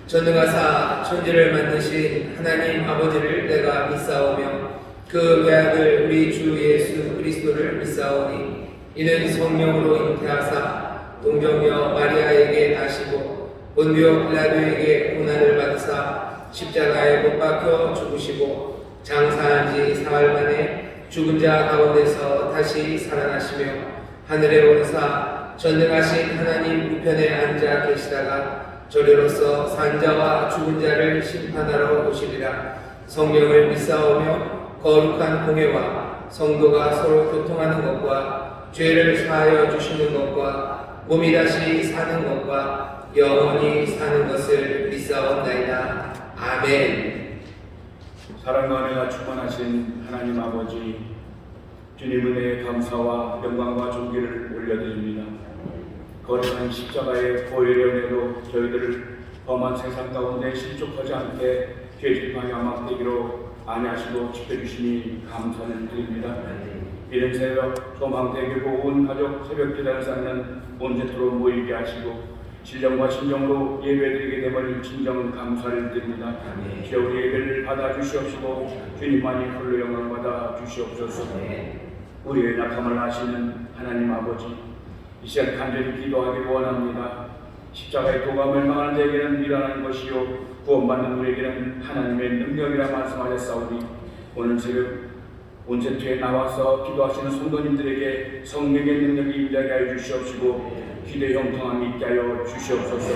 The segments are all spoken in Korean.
전능하사 천지를 만드신 하나님 아버지를 내가 믿사오며 그 외아들 우리 주 예수 그리스도를 믿사오니 이는 성령으로 잉태하사 동정녀 마리아에게 나시고 본디오 빌라도에게 고난을 받으사 십자가에 못 박혀 죽으시고 장사한 지 사흘 만에 죽은 자 가운데서 다시 살아나시며 하늘에 오르사 전능하신 하나님 우편에 앉아 계시다가 저리로서 산자와 죽은 자를 심판하러 오시리라. 성령을 믿사오며 거룩한 공회와 성도가 서로 교통하는 것과 죄를 사하여 주시는 것과 몸이 다시 사는 것과 영원히 사는 것을 믿사옵나이다. 아멘. 사랑과 은혜가 충만하신 하나님 아버지, 주님 은혜에 감사와 영광과 존귀를 올려드립니다. 거룩한 십자가의 보혈연회로 저희들을 험한 세상 가운데 실족하지 않게 죄짓하여 막대기로 안하시고 지켜주시니 감사를 드립니다. 이른 새벽 소망대교구 온 가족 새벽기도를 쌓는 온제토록 모이게 하시고 진정과 신정으로 예배드리게 됨을 진정 감사를 드립니다. 주여 우리 예배를 받아주시옵시고 주님만이 홀로 영광 받아주시옵소서. 우리의 낙함을 아시는 하나님 아버지, 이 시간 간절히 기도하기를 원합니다. 십자가의 도가 멸망하는 자에게는 미련한 것이요 구원받는 우리에게는 하나님의 능력이라 말씀하셨사오니 오늘 새벽 온제토에 나와서 기도하시는 성도님들에게 성령의 능력이 임하게 하여 주시옵시고 기도의 형통함이 있게 하여 주시옵소서.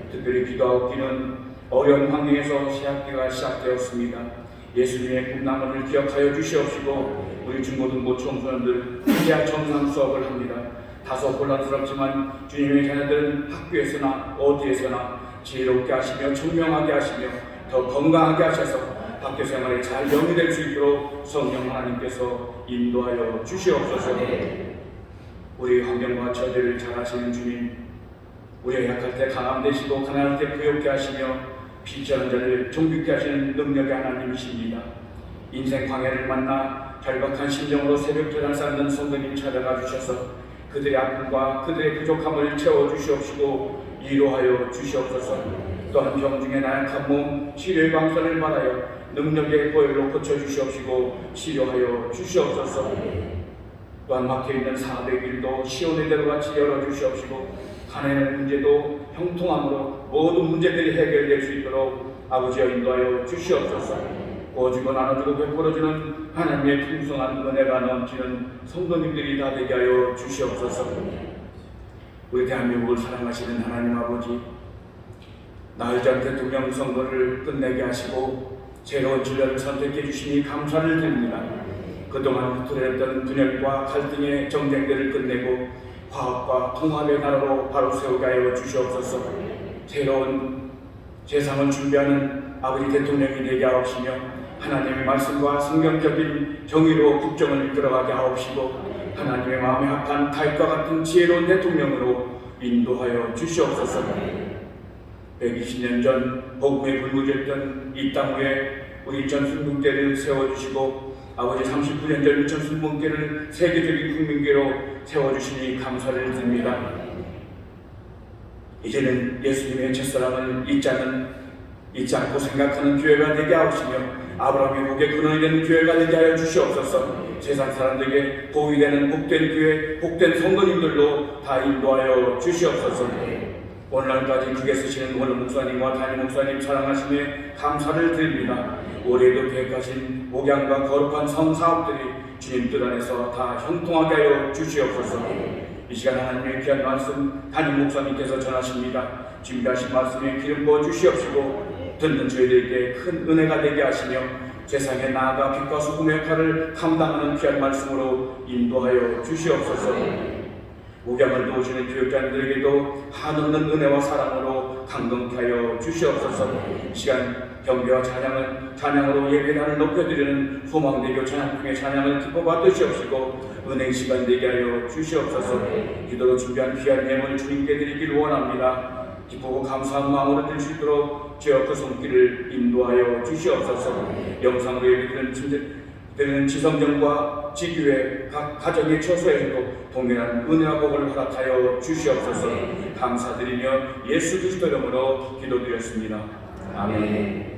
특별히 기도하기는 어려운 환경에서 새학기가 시작되었습니다. 예수님의 꿈나무를 기억하여 주시옵시고 우리 중고등부 청소년들 대학 정상 수업을 합니다. 다소 혼란스럽지만 주님의 자녀들은 학교에서나 어디에서나 지혜롭게 하시며 청명하게 하시며 더 건강하게 하셔서 학교 생활에 잘 영위될 수 있도록 성령 하나님께서 인도하여 주시옵소서. 우리 환경과 처지를 잘 아시는 주님, 우리가 약할 때 강함 되시고 가난할 때 부욕케 하시며 피처한 자를 정직케 하시는 능력의 하나님이십니다. 인생 광야를 만나 절박한 심정으로 새벽전을 쌓는 성도님 찾아가 주셔서 그들의 아픔과 그들의 부족함을 채워주시옵시고 위로하여 주시옵소서. 또한 병중의 나약한 몸 치료의 방선을 받아요 능력의 보혈로 고쳐주시옵시고 치료하여 주시옵소서. 또한 막혀있는 사업의 길도 시온의 대로같이 열어주시옵시고 가난의 문제도 형통함으로 모든 문제들이 해결될 수 있도록 아버지여 인도하여 주시옵소서. 구워주고 나눠주고 베풀어주는 하나님의 풍성한 은혜가 넘치는 성도님들이 다 되게 하여 주시옵소서. 우리 대한민국을 사랑하시는 하나님 아버지, 나의장 대통령 선거를 끝내게 하시고 새로운 진로를 선택해 주시니 감사를 드립니다. 그동안 후퇴했던 분열과 갈등의 정쟁들을 끝내고 화합과 통합의 나라로 바로 세우게 하여 주시옵소서. 새로운 세상을 준비하는 아버지 대통령이 되게 하옵시며 하나님의 말씀과 성경적인 정의로 국정을 이끌어가게 하옵시고 하나님의 마음에 합한 다윗과 같은 지혜로운 대통령으로 인도하여 주시옵소서. 120년 전 복음에 불무졌던 이 땅 위에 우리 전순국대를 세워주시고 아버지 39년 전 전순국대를 세계적인 국민계로 세워주시니 감사를 드립니다. 이제는 예수님의 첫사랑을 잊지 않고 생각하는 교회가 되게 하시며 아브라함의 복의 근원이 되는 교회가 되게 하여 주시옵소서. 세상 사람들에게 도움이 되는 복된 교회, 복된 성도님들로 다 인도하여 주시옵소서. 오늘날까지 크게 쓰시는 오늘 목사님과 담임 목사님 사랑하심에 감사를 드립니다. 올해도 계획하신 목양과 거룩한 성사업들이 주님 뜻 안에서 다 형통하게 하여 주시옵소서. 이 시간 하나님의 귀한 말씀 담임 목사님께서 전하십니다. 준비하신 말씀에 기름 부어 주시옵시고 듣는 저희들에게 큰 은혜가 되게 하시며 세상에 나아가 빛과 소금의 역할을 감당하는 귀한 말씀으로 인도하여 주시옵소서. 목양을 도우시는 교육자님들에게도 한없는 은혜와 사랑으로 감동케 하여 주시옵소서. 시간 경배와 찬양으로 예배단을 높여드리는 소망대교 찬양통의 찬양을 기뻐 받으시옵시고 은행 시간 되게 하여 주시옵소서. 기도로 준비한 귀한 예물을 주님께 드리기를 원합니다. 기쁘고 감사한 마음으로 들 수 있도록 주여 그 손길을 인도하여 주시옵소서. 영상으로 예배드리는 지성전과 지교회 각 가정의 처소에서도 동일한 은혜와 복을 허락하여 주시옵소서. 감사드리며 예수 그리스도 이름으로 기도드렸습니다. 아멘.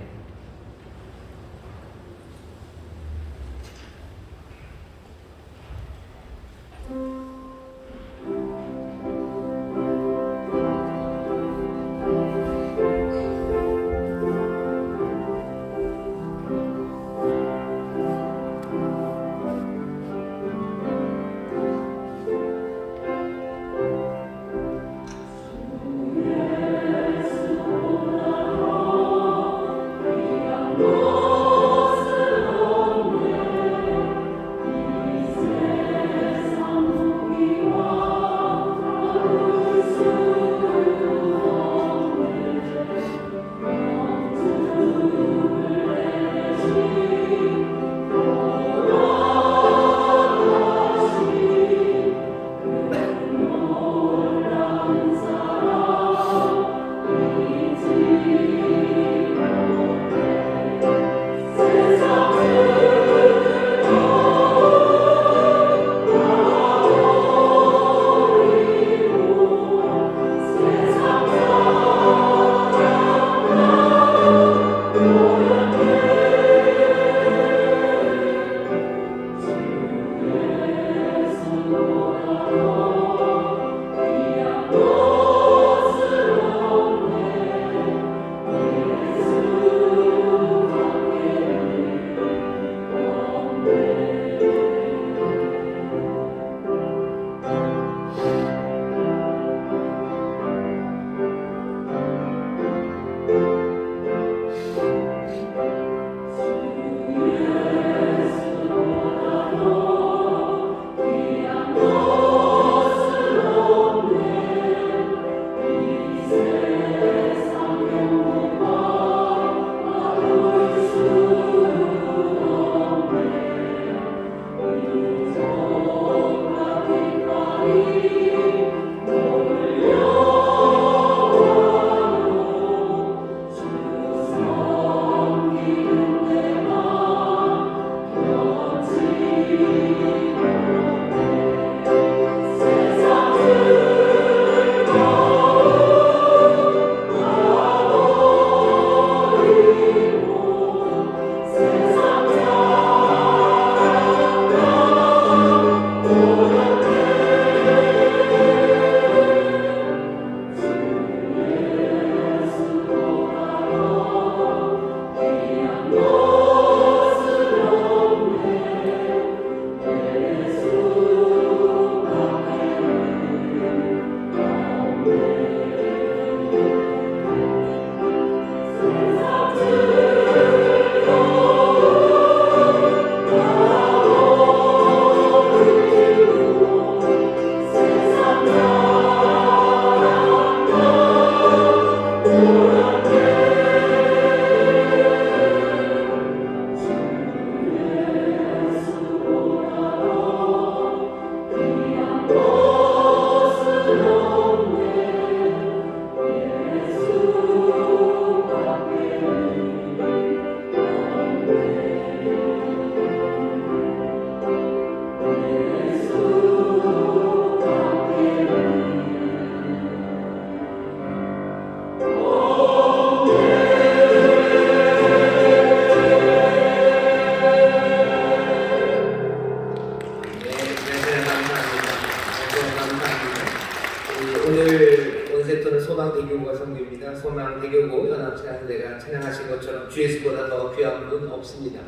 오늘 원세토는 소망대교구가 선교입니다. 소망대교구 연합찬양대가 찬양하신 것처럼 주 예수보다 더 귀한 분 없습니다.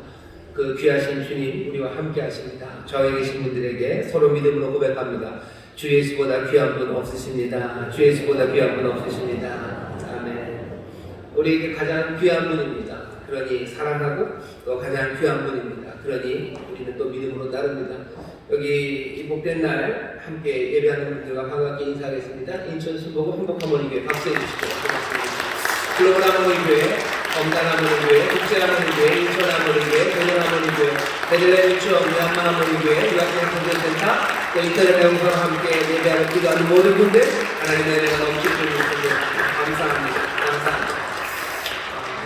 그 귀하신 주님 우리와 함께 하십니다. 저에 계신 분들에게 서로 믿음으로 고백합니다. 주 예수보다 귀한 분 없으십니다. 주 예수보다 귀한 분 없으십니다. 아멘. 우리에게 가장 귀한 분입니다. 그러니 사랑하고 또 가장 귀한 분입니다. 그러니 우리는 또 믿음으로 따릅니다. 여기 이 복된 날 함께 예배하는 분들과 반갑게 인사하겠습니다. 인천 순복음 행복한 머리교회 박수해 주시죠. 고맙습니다. 글로벌 하모니교회, 검단 하모니교회, 국제 하모니교회, 인천 하모니교회, 대전 하모니교회, 베들레헴 유치원, 미얀마 하모니교회, 유학생 공동센터, 또 인터넷 영상과 함께 예배하는 기도하는 모든 분들 하나님의 은혜가 넘치는 분들 감사합니다. 감사합니다.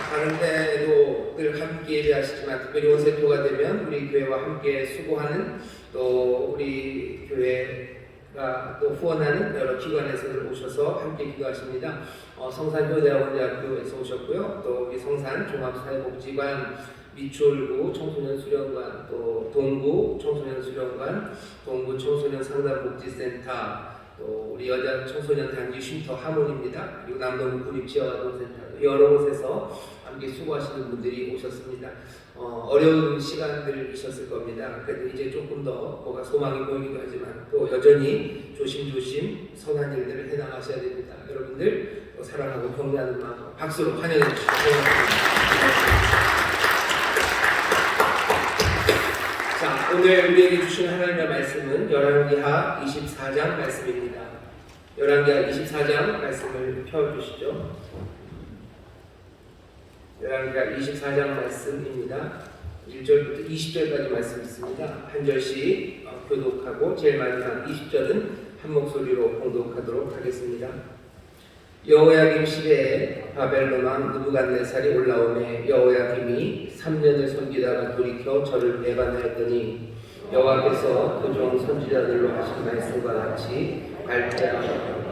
다른 때도 늘 함께 예배하시지만 특별히 원세토가 되면 우리 교회와 함께 수고하는 또 우리 교회가 또 후원하는 여러 기관에서들 오셔서 함께 기도하십니다. 성산효대학원대학교에서 오셨고요. 또 우리 성산 종합사회복지관, 미추홀구 청소년 수련관, 또 동구 청소년 수련관, 동구 청소년 상담복지센터, 또 우리 여자 청소년 단기 쉼터 하모니입니다. 그리고 남동구 구립지역아동센터 여러 곳에서 함께 수고하시는 분들이 오셨습니다. 어려운 시간들이셨을 겁니다. 그래도 이제 조금 더 뭐가 소망이 보이기도 하지만 또 여전히 조심조심 선한 일들을 해나가셔야 됩니다. 여러분들 사랑하고 격려하는 마음 박수로 환영해 주시기 바랍니다. 자, 오늘 우리에게 주신 하나님의 말씀은 열왕기하 24장 말씀입니다. 열왕기하 24장 말씀을 펴주시죠. 열왕기하 24장 말씀입니다. 1절부터 20절까지 말씀 있습니다. 한 절씩 교독하고 제일 마지막 20절은 한 목소리로 봉독하도록 하겠습니다. 여호야김 시대에 바벨론 왕 느부갓네살이 올라오매 여호야김이 3년을 섬기다가 돌이켜 저를 배반하였더니 여호와께서 그종 선지자들로 하신 말씀과 같이 갈대아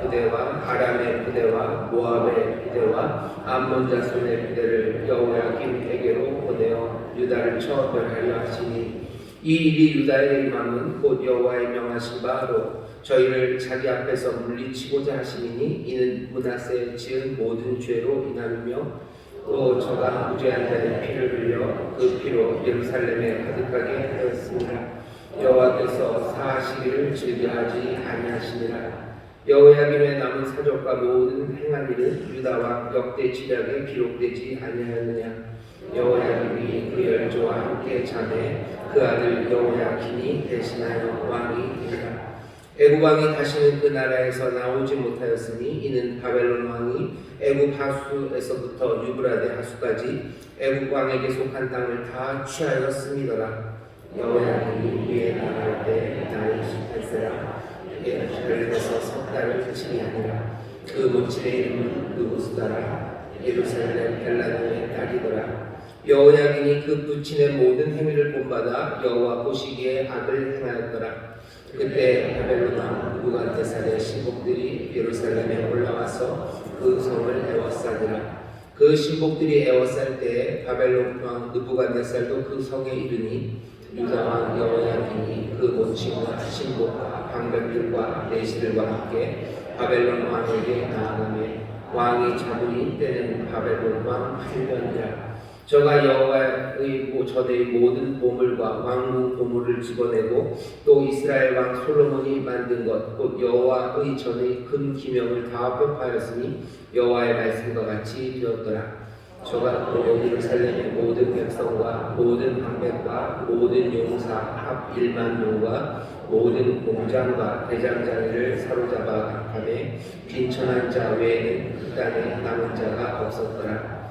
부대와 아람의 부대와 모압의 부대와 암몬 자손의 부대를 여호야김에게로 보내어 유다를 쳐 멸하려 하시니 이 일이 유다의 임함은 곧 여호와의 명하신 바로 저희를 자기 앞에서 물리치고자 하시니 이는 므낫세에 지은 모든 죄로 인함이며 또 저가 무죄한 자의 피를 흘려 그 피로 예루살렘에 가득하게 하였습니다. 여호와께서 사하시기를 즐겨하지 아니하시니라. 여호야김의 남은 사적과 모든 행한 일은 유다와 역대 지략에 기록되지 아니하였느냐. 여호야김이 그 열조와 함께 자매 그 아들 여호야킨이 대신하여 왕이 되니라. 애굽 왕이 다시는 그 나라에서 나오지 못하였으니 이는 바벨론 왕이 애굽 하수에서부터 유브라데 하수까지 애굽 왕에게 속한 땅을 다 취하였음이더라. 여호야김이 위에 나갈 때 나이 18세라. 예루살렘에서 석 달을 지내하니라. 그 모친의 이름은 느부스다라. 예루살렘 벨라돔의 딸이더라. 여호야김이 그 부친의 모든 행위를 본받아 여호와 보시기에 악을 행하였더라. 그때 바벨론 왕 느부갓네살의 신복들이 예루살렘에 올라와서 그 성을 에워싸니라. 그 신복들이 에워쌀 때에 바벨론 왕 느부갓네살도 그 성에 이르니 유다 왕 여호야김이 그 모친과 신복과 방백들과 내시들과 함께 바벨론 왕에게 나아가며 왕이 잡으니 때는 바벨론 왕 8년이라. 저가 여호와의 전의 모든 보물과 왕궁 보물을 집어내고 또 이스라엘 왕 솔로몬이 만든 것 곧 여호와의 전의 금 기명을 다 회파하였으니 여호와의 말씀과 같이 되었더라. 저가 또 예루살렘의 모든 백성과 모든 방백과 모든 용사 합 1만 명과 모든 공장과 대장장이를 사로잡아 가매 빈천한 자 외에는 그 땅에 남은 자가 없었더라.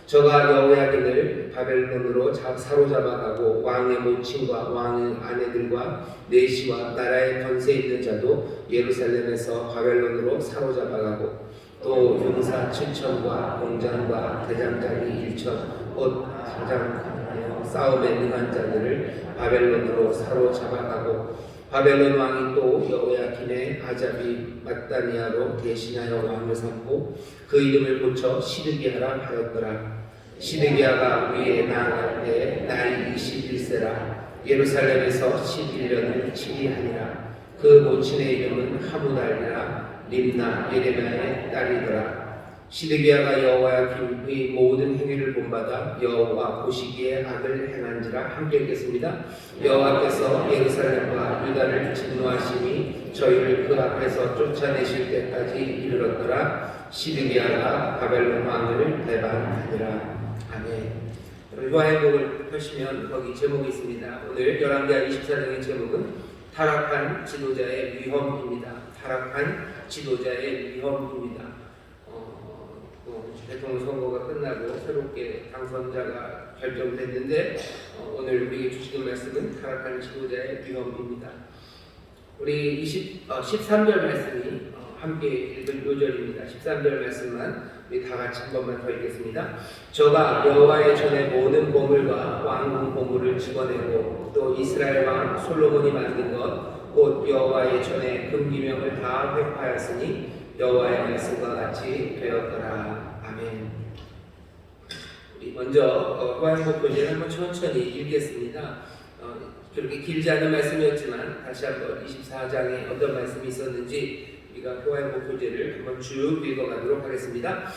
저가 여호야김을 바벨론으로 사로잡아가고 왕의 모친과 왕의 아내들과 내시와 나라의 권세 있는 자도 예루살렘에서 바벨론으로 사로잡아가고 또 용사 7천과 공장과 대장장이 1천 곧 가장 싸움에 능한 자들을 바벨론으로 사로잡아가고 바벨론 왕이 또 여호야김의 아잡이 마따니아로 대신하여 왕을 삼고 그 이름을 고쳐 시드기야라 하였더라. 시드기야가 위에 나아갈 때 나이 21세라. 예루살렘에서 11년을 치리하니라. 그 모친의 이름은 하무달이라 림나 예레미야의 딸이더라. 시드기야가 여호야김의 모든 행위를 본받아 여호와 보시기에 악을 행한지라 함께 읽겠습니다. 여호와께서 예루살렘과 유다를 진노하시니 저희를 그 앞에서 쫓아내실 때까지 이르렀더라. 시드기야가 바벨론 왕을 배반하니라. 아멘. 요한복음을 펴시면 거기 제목이 있습니다. 오늘 열왕기하 24장의 제목은 타락한 지도자의 위험입니다. 타락한 지도자의 위험입니다. 대통령 선거가 끝나고 새롭게 당선자가 결정됐는데 오늘 우리에게 주시는 말씀은 타락한 지도자의 위험입니다. 우리 13절 말씀이 함께 읽은 요절입니다. 13절 말씀만 우리 다 같이 한 번만 더 읽겠습니다. 저가 여호와의 전에 모든 보물과 왕궁 보물을 집어내고 또 이스라엘 왕 솔로몬이 만든 것 곧 여호와의 전에 금기명을 다 회파하였으니 여호와의 말씀과 같이 되었더라. 아멘. 우리 먼저 요한복음을 한번 천천히 읽겠습니다. 그렇게 길지 않은 말씀이었지만 다시 한번 24장에 어떤 말씀이 있었는지 우리가 요한복음을 한번 쭉 읽어가도록 하겠습니다.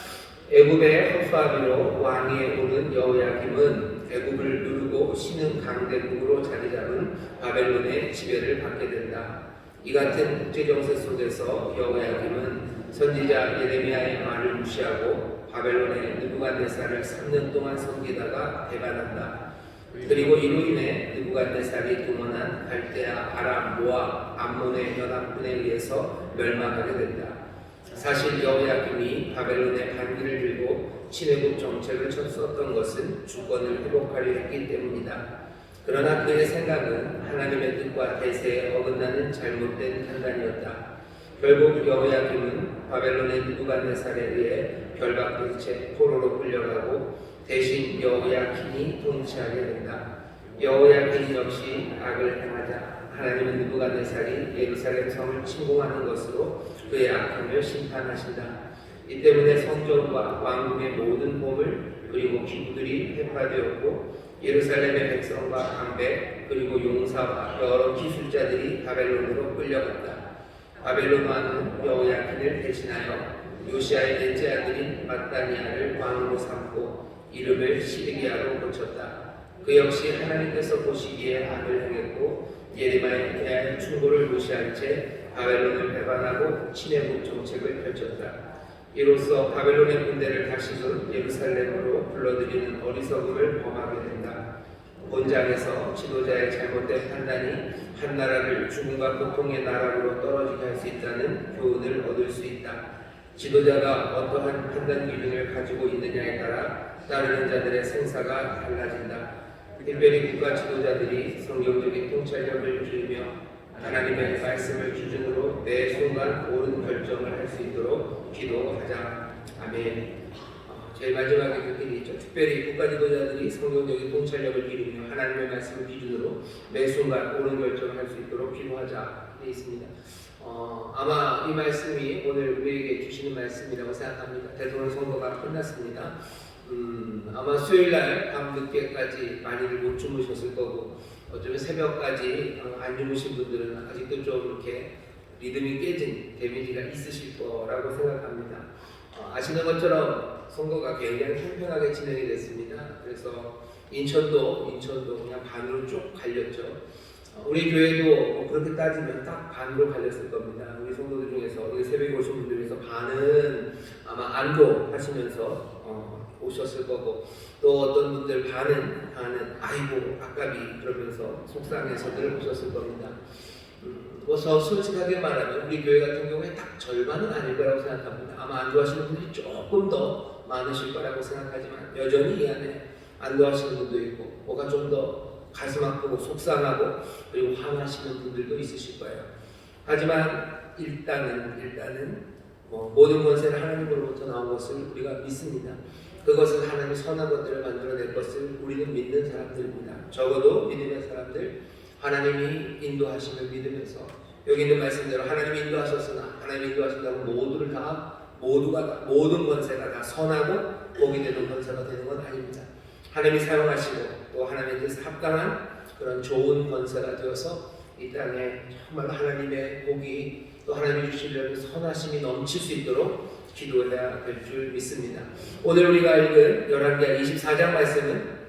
애굽의 허수아비로 왕위에 오른 여호야김은 애굽을 누르고 신흥 강대국으로 자리 잡은 바벨론의 지배를 받게 된다. 이 같은 국제정세 속에서 여호야김은 선지자 예레미야의 말을 무시하고 바벨론의 느부갓네살을 3년 동안 섬기다가 배반한다. 그리고 이로 인해 느부갓네살이 동원한 갈대아, 아람, 모압, 암몬의 연합군에 의해서 멸망하게 된다. 사실 여호야김이 바벨론의 반기를 들고 친애국 정책을 쳤었던 것은 주권을 회복하려 했기 때문이다. 그러나 그의 생각은 하나님의 뜻과 대세에 어긋나는 잘못된 판단이었다. 결국 여호야김은 바벨론의 느부갓네살에 의해 결박된 채 포로로 끌려가고 대신 여호야킨이 통치하게 된다. 여호야킨 역시 악을 행하자 하나님은 느부갓네살이 예루살렘 성을 침공하는 것으로 그의 악행을 심판하신다. 이 때문에 성전과 왕궁의 모든 보물 그리고 기구들이 회파되었고 예루살렘의 백성과 방백 그리고 용사와 여러 기술자들이 바벨론으로 끌려갔다. 바벨론 왕은 여호야킨을 대신하여 요시아의 넷째 아들인 마따니아를 왕으로 삼고 이름을 시드기야로 고쳤다. 그 역시 하나님께서 보시기에 악을 행했고 예레미야에 대한 충고를 무시한 채 바벨론을 배반하고 친애국 정책을 펼쳤다. 이로써 바벨론의 군대를 다시금 예루살렘으로 불러들이는 어리석음을 범하게 된다. 본장에서 지도자의 잘못된 판단이 한 나라를 죽음과 고통의 나락으로 떨어지게 할 수 있다는 교훈을 얻을 수 있다. 지도자가 어떠한 판단 기준을 가지고 있느냐에 따라 따르는 자들의 생사가 달라진다. 특별히 국가 지도자들이 성경적인 통찰력을 기르며 하나님의 말씀을 기준으로 매 순간 옳은 결정을 할 수 있도록 기도하자. 아멘. 제일 마지막에 그 길이 있죠. 특별히 국가 지도자들이 성경적인 통찰력을 기르며 하나님의 말씀을 기준으로 매 순간 옳은 결정을 할 수 있도록 기도하자 되어 있습니다. 아마 이 말씀이 오늘 우리에게 주시는 말씀이라고 생각합니다. 대통령 선거가 끝났습니다. 아마 수요일날 밤늦게까지 많이들 못 주무셨을 거고 어쩌면 새벽까지 안 주무신 분들은 아직도 좀 이렇게 리듬이 깨진 데미지가 있으실 거라고 생각합니다. 아시는 것처럼 선거가 굉장히 편편하게 진행이 됐습니다. 그래서 인천도 그냥 반으로 쭉 갈렸죠. 우리 교회도 그렇게 따지면 딱 반으로 갈렸을 겁니다. 우리 성도들 중에서 우리 새벽에 오신 분들 중에서 반은 아마 안도 하시면서 오셨을 거고 또 어떤 분들 반은 아이고 아깝이 그러면서 속상해서들 오셨을 겁니다. 저 솔직하게 말하면 우리 교회 같은 경우에 딱 절반은 아닐 거라고 생각합니다. 아마 안도하시는 분들이 조금 더 많으실 거라고 생각하지만 여전히 이 안에 안도하시는 분도 있고 뭐가 좀 더 가슴 아프고 속상하고 그리고 화나시는 분들도 있으실 거예요. 하지만 일단은 모든 권세는 하나님으로부터 나온 것을 우리가 믿습니다. 그것은 하나님이 선한 것들을 만들어낼 것을 우리는 믿는 사람들입니다. 적어도 믿음의 사람들, 하나님이 인도하심을 믿으면서 여기 있는 말씀대로 하나님이 인도하셨으나 하나님이 인도하신다고 모든 권세가 다 선하고 복이 되는 권세가 되는 건 아닙니다. 하나님이 사용하시고 또 하나님의 뜻에 합당한 그런 좋은 권세가 되어서 이 땅에 정말 하나님의 복이 또 하나님이 주시려는 선하심이 넘칠 수 있도록 기도해야 될 줄 믿습니다. 오늘 우리가 읽은 열왕기하 24장 말씀은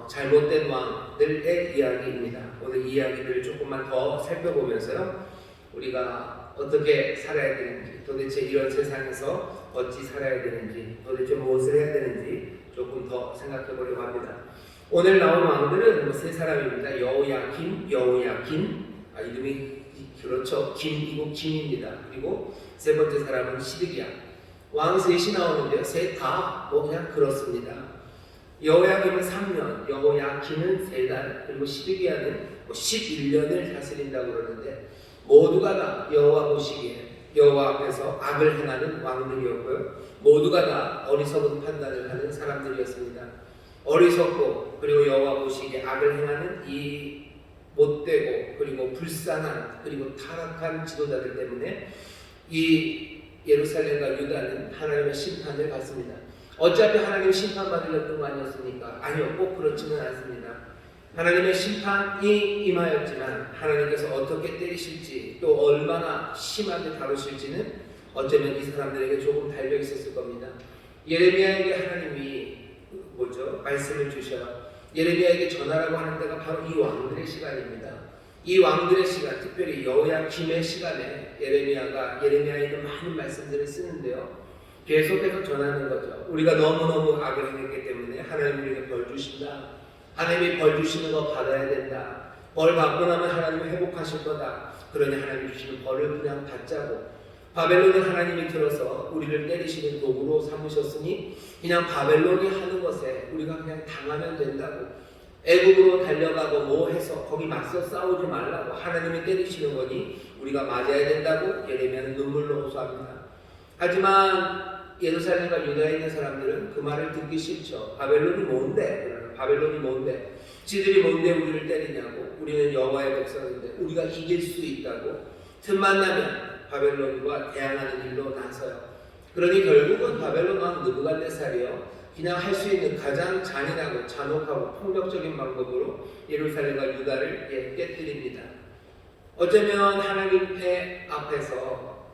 잘못된 왕들의 이야기입니다. 오늘 이 이야기들을 조금만 더 살펴보면서요, 우리가 어떻게 살아야 되는지, 도대체 이런 세상에서 어찌 살아야 되는지, 도대체 무엇을 해야 되는지 조금 더 생각해 보려고 합니다. 오늘 나온 왕들은 세 사람입니다. 여호야김, 이름이 그렇죠. 김이고 김입니다. 그리고 세 번째 사람은 시드기야. 왕 셋이 나오는데요. 셋 다 그냥 그렇습니다. 여호야김은 3년, 여호야김은 3달, 그리고 시드기야는 11년을 다스린다고 그러는데 모두가 다 여호와 보시기에 여호와 앞에서 악을 행하는 왕들이었고요. 모두가 다 어리석은 판단을 하는 사람들이었습니다. 어리석고 그리고 여호와 보시기에 악을 행하는 이 못되고 그리고 불쌍한 그리고 타락한 지도자들 때문에 이 예루살렘과 유다는 하나님의 심판을 받습니다. 어차피 하나님 심판받으려던 거 아니었습니까? 아니요, 꼭 그렇지는 않습니다. 하나님의 심판이 임하였지만 하나님께서 어떻게 때리실지 또 얼마나 심하게 다루실지는 어쩌면 이 사람들에게 조금 달려 있었을 겁니다. 예레미야에게 하나님이 말씀을 주셔 예레미야에게 전하라고 하는 데가 바로 이 왕들의 시간입니다. 이 왕들의 시간, 특별히 여호야김의 시간에 예레미야에 있는 많은 말씀들을 쓰는데요, 계속해서 전하는 거죠. 우리가 너무너무 악을 행했기 때문에 하나님이 우리에게 벌 주신다. 하나님이 벌 주시는 거 받아야 된다. 벌 받고 나면 하나님이 회복하실 거다. 그러니 하나님이 주시는 벌을 그냥 받자고. 바벨론은 하나님이 들어서 우리를 때리시는 도구로 삼으셨으니 그냥 바벨론이 하는 것에 우리가 그냥 당하면 된다고. 애국으로 달려가고 뭐 해서 거기 맞서 싸우지 말라고. 하나님이 때리시는 거니 우리가 맞아야 된다고 예레미야는 눈물로 호소합니다. 하지만 예루살렘과 유다에 있는 사람들은 그 말을 듣기 싫죠. 바벨론이 뭔데? 지들이 뭔데 우리를 때리냐고. 우리는 여호와의 백성인데 우리가 이길 수 있다고. 틈만 나면 바벨론과 대항하는 일로 나서요. 그러니 결국은 바벨론 왕 느부갓네살이요, 그냥 할 수 있는 가장 잔인하고 잔혹하고 폭력적인 방법으로 예루살렘과 유다를 깨뜨립니다. 어쩌면 하나님의 앞에서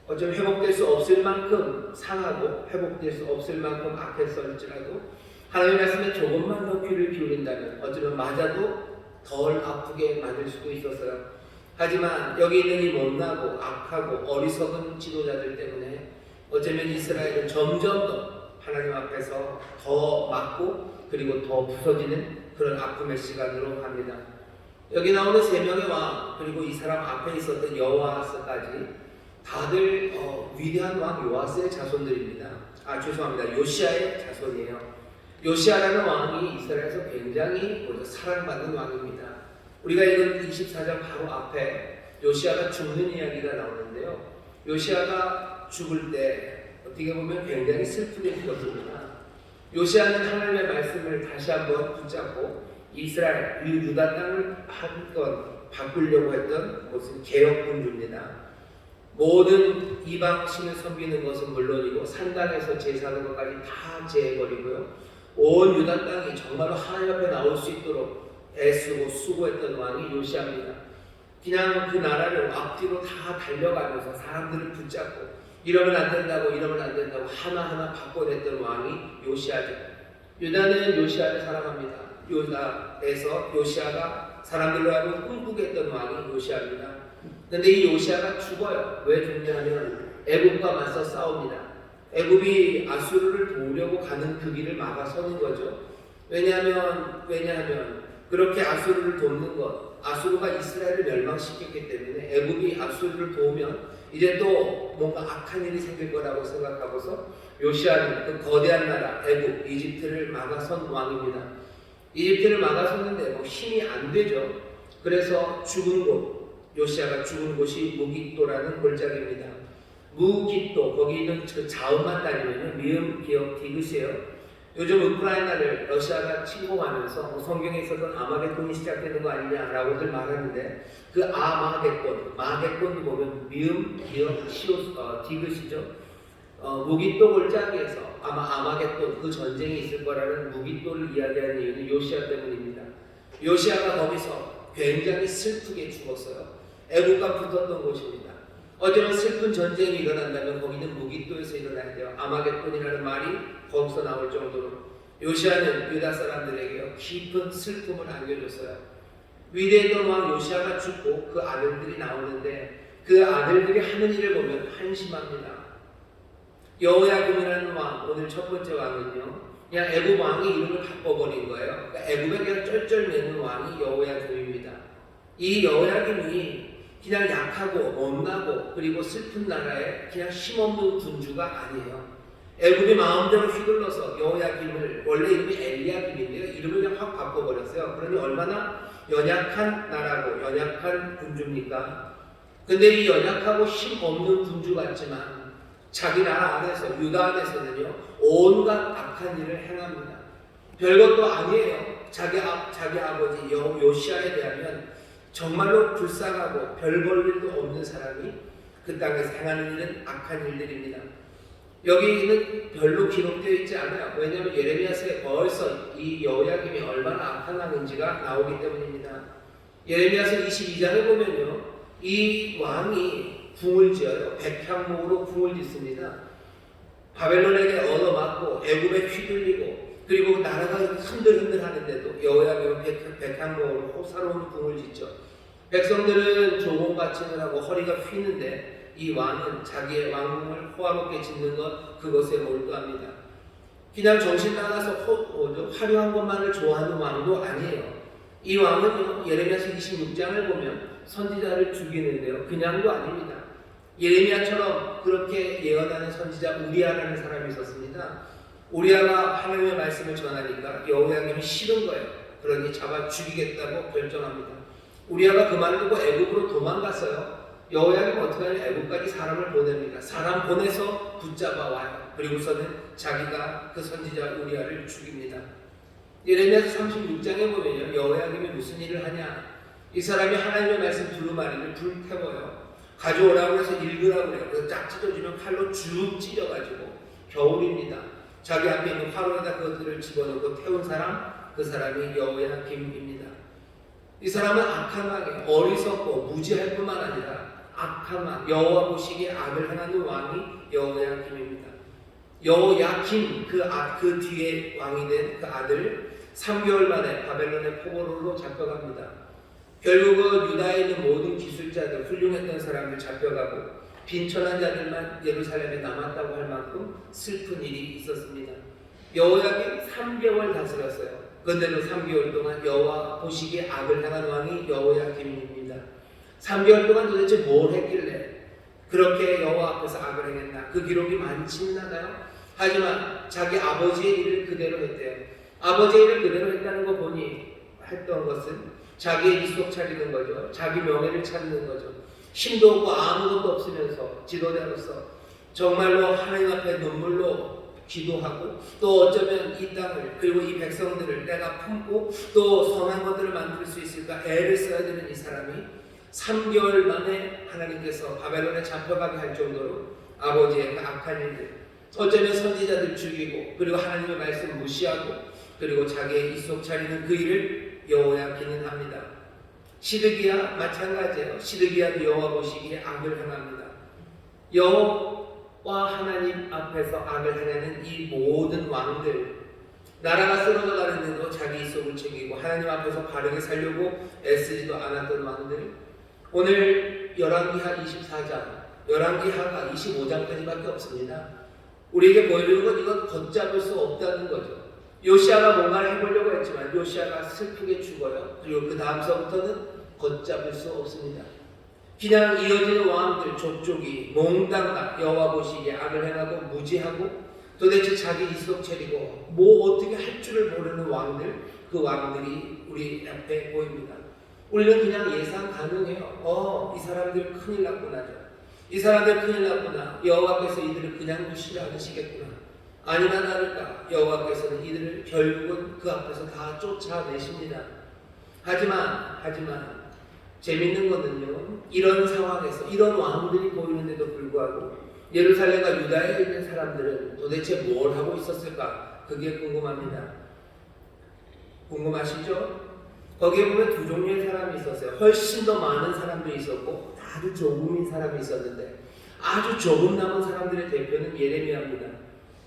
어쩌면 회복될 수 없을 만큼 상하고 회복될 수 없을 만큼 악했을지라도 하나님의 말씀에 조금만 더 귀를 기울인다면 어쩌면 맞아도 덜 아프게 만들 수도 있었어요. 하지만 여기 있는 이 못나고 악하고 어리석은 지도자들 때문에 어쩌면 이스라엘은 점점 더 하나님 앞에서 더 맞고 그리고 더 부서지는 그런 아픔의 시간으로 갑니다. 여기 나오는 3명의 왕 그리고 이 사람 앞에 있었던 여호아스까지 다들 위대한 왕 요아스의 자손들입니다. 죄송합니다. 요시아의 자손이에요. 요시아라는 왕이 이스라엘에서 굉장히 사랑받는 왕입니다. 우리가 읽은 24장 바로 앞에 요시아가 죽는 이야기가 나오는데요, 요시아가 죽을 때 어떻게 보면 굉장히 슬프게 죽었습니다. 요시아는 하나님의 말씀을 다시 한번 붙잡고 이스라엘, 유다 땅을 바꾸려고 했던 것은 개혁군주입니다. 모든 이방 신을 섬기는 것은 물론이고 산당에서 제사하는 것까지 다 제해버리고요, 온 유다 땅이 정말로 하나님 앞에 나올 수 있도록 애쓰고 수고했던 왕이 요시아입니다. 그냥 그 나라를 앞뒤로 다 달려가면서 사람들을 붙잡고 이러면 안 된다고 하나하나 바꿔냈던 왕이 요시아죠. 유다는 요시아를 사랑합니다. 유다에서 요시아가 사람들로 하여금 꿈꾸게 했던 왕이 요시아입니다. 그런데 이 요시아가 죽어요. 왜 죽냐면 애굽과 맞서 싸웁니다. 애굽이 아수르를 도우려고 가는 그 길을 막아서는 거죠. 왜냐하면 그렇게 아수르를 돕는 것, 아수르가 이스라엘을 멸망시켰기 때문에 애굽이 아수르를 도우면 이제 또 뭔가 악한 일이 생길 거라고 생각하고서 요시아는 그 거대한 나라 애굽, 이집트를 막아선 왕입니다. 이집트를 막아섰는데 힘이 안 되죠. 그래서 요시아가 죽은 곳이 무깃도라는 골짜기입니다. 무깃도, 거기 있는 그 자음만 다니면 미음, 기역, 디귿이에요. 요즘 우크라이나를 러시아가 침공하면서 성경에 있었던 아마겟돈이 시작되는 거 아니냐라고들 말하는데, 그 마겟돈도 보면 미음, 기역, 디귿이죠. 무깃도 골짜기에서 아마 아마겟돈, 그 전쟁이 있을 거라는 무깃도를 이야기하는 이유는 요시아 때문입니다. 요시아가 거기서 굉장히 슬프게 죽었어요. 애국과 붙었던 곳입니다. 어쩌면 슬픈 전쟁이 일어난다면 거기는 무기토에서 일어나야 돼요. 아마겟돈이라는 말이 거기서 나올 정도로 요시아는 유다 사람들에게 깊은 슬픔을 안겨줬어요. 위대했던 왕 요시아가 죽고 그 아들들이 나오는데 그 아들들이 하는 일을 보면 한심합니다. 여호야김이라는 왕, 오늘 첫 번째 왕은요, 그냥 애굽 왕이 이름을 바꿔버린 거예요. 그러니까 애굽에 그냥 쩔쩔매는 왕이 여호야김입니다. 이 여호야김이 그냥 약하고 못나고 그리고 슬픈 나라에 그냥 힘없는 군주가 아니에요. 애굽이 마음대로 휘둘러서 여호야김을, 원래 이름이 엘리야김인데요, 이름을 그냥 확 바꿔버렸어요. 그러니 얼마나 연약한 나라고 연약한 군주입니까? 근데 이 연약하고 힘없는 군주 같지만 자기 나라 안에서, 유다 안에서는요, 온갖 악한 일을 행합니다. 별것도 아니에요. 자기 아버지 요시아에 대하면 정말로 불쌍하고 별 볼 일도 없는 사람이 그 땅에서 행하는 일은 악한 일들입니다. 여기는 별로 기록되어 있지 않아요. 왜냐하면 예레미야서에 벌써 이 여호야김이 얼마나 악한 왕인지가 나오기 때문입니다. 예레미야서 22장에 보면요, 이 왕이 궁을 지어요. 백향목으로 궁을 짓습니다. 바벨론에게 얻어맞고 애굽에 휘둘리고 그리고 나라가 흔들흔들 하는데도 여호야김은 백향목으로 호사로운 궁을 짓죠. 백성들은 조공바침을 하고 허리가 휘는데 이 왕은 자기의 왕궁을 호화롭게 짓는 그것에 몰두합니다. 그냥 정신 나가서 화려한 것만을 좋아하는 왕도 아니에요. 이 왕은 예레미야서 26장을 보면 선지자를 죽이는데요, 그냥도 아닙니다. 예레미야처럼 그렇게 예언하는 선지자 우리아라는 사람이 있었습니다. 우리아가 하나님의 말씀을 전하니까 여호야김이 싫은 거예요. 그러니 잡아 죽이겠다고 결정합니다. 우리아가 그 말을 듣고 애굽으로 도망갔어요. 여호야김은 어떻게 하냐, 애굽까지 사람을 보냅니다. 사람 보내서 붙잡아 와요. 그리고서는 자기가 그 선지자 우리아를 죽입니다. 예레미야서 36장에 보면요, 여호야김이 무슨 일을 하냐, 이 사람이 하나님의 말씀 두루마리를 불태워요. 가져오라고 해서 읽으라고 해요. 그래서 쫙 찢어주면 칼로 쭉 찢어가지고, 겨울입니다. 자기 앞에 있는 화로에다 그것들을 집어넣고 태운 사람, 그 사람이 여호야김입니다. 이 사람은 악한 왕이에요. 어리석고 무지할 뿐만 아니라 악한 왕, 여호와 보시기에 악을 행하는 왕이 여호야김입니다. 여호야김, 그 뒤에 왕이 된 그 아들 3개월 만에 바벨론의 포로로 잡혀갑니다. 결국은 유다에 있는 모든 기술자들, 훌륭했던 사람들 잡혀가고 빈천한 자들만 예루살렘에 남았다고 할 만큼 슬픈 일이 있었습니다. 여호야김 3개월 다스렸어요. 그런데도 3개월 동안 여호와 보시기에 악을 행한 왕이 여호야김입니다. 3개월 동안 도대체 뭘 했길래 그렇게 여호와 앞에서 악을 행했나? 그 기록이 많지는 않아요. 하지만 자기 아버지의 일을 그대로 했대요. 아버지의 일을 그대로 했다는 거 보니 했던 것은 자기의 이속 차리는 거죠. 자기 명예를 찾는 거죠. 힘도 없고 아무것도 없으면서 지도자로서 정말로 하나님 앞에 눈물로 기도하고 또 어쩌면 이 땅을 그리고 이 백성들을 내가 품고 또 선한 것들을 만들 수 있을까 애를 써야 되는 이 사람이 3개월 만에 하나님께서 바벨론에 잡혀가게 할 정도로 아버지의 그 악한 일들, 어쩌면 선지자들 죽이고 그리고 하나님의 말씀 무시하고 그리고 자기의 이속 차리는 그 일을 여호야김은 합니다. 시드기야 마찬가지예요. 시드기야도 여호와 보시기에 악을 행합니다. 여호와 하나님 앞에서 악을 행하는 이 모든 왕들, 나라가 쓰러져 가는데도 자기 이속을 챙기고 하나님 앞에서 바르게 살려고 애쓰지도 않았던 왕들, 오늘 열왕기하 24장, 열왕기하가 25장까지밖에 없습니다. 우리에게 보여주는 건 이건 걷잡을 수 없다는 거죠. 요시아가 뭔가를 해보려고 했지만 요시아가 슬프게 죽어요. 그리고 그 다음서부터는 걷잡을 수 없습니다. 그냥 이어지는 왕들 족족이 몽땅 여호와 보시기에 악을 행하고 무지하고 도대체 자기 이속 차리고 뭐 어떻게 할 줄을 모르는 왕들, 그 왕들이 우리 앞에 보입니다. 우리는 그냥 예상 가능해요. 이 사람들 큰일 났구나. 이 사람들 큰일 났구나. 여호와께서 이들을 그냥 무시를 하시겠구나. 아니나 다를까 여호와께서는 이들을 결국은 그 앞에서 다 쫓아내십니다. 하지만 재밌는 거는요, 이런 상황에서 이런 왕들이 보이는데도 불구하고 예루살렘과 유다에 있는 사람들은 도대체 뭘 하고 있었을까? 그게 궁금합니다. 궁금하시죠? 거기에 보면 두 종류의 사람이 있었어요. 훨씬 더 많은 사람들이 있었고 아주 조금인 사람이 있었는데 아주 조금 남은 사람들의 대표는 예레미야입니다.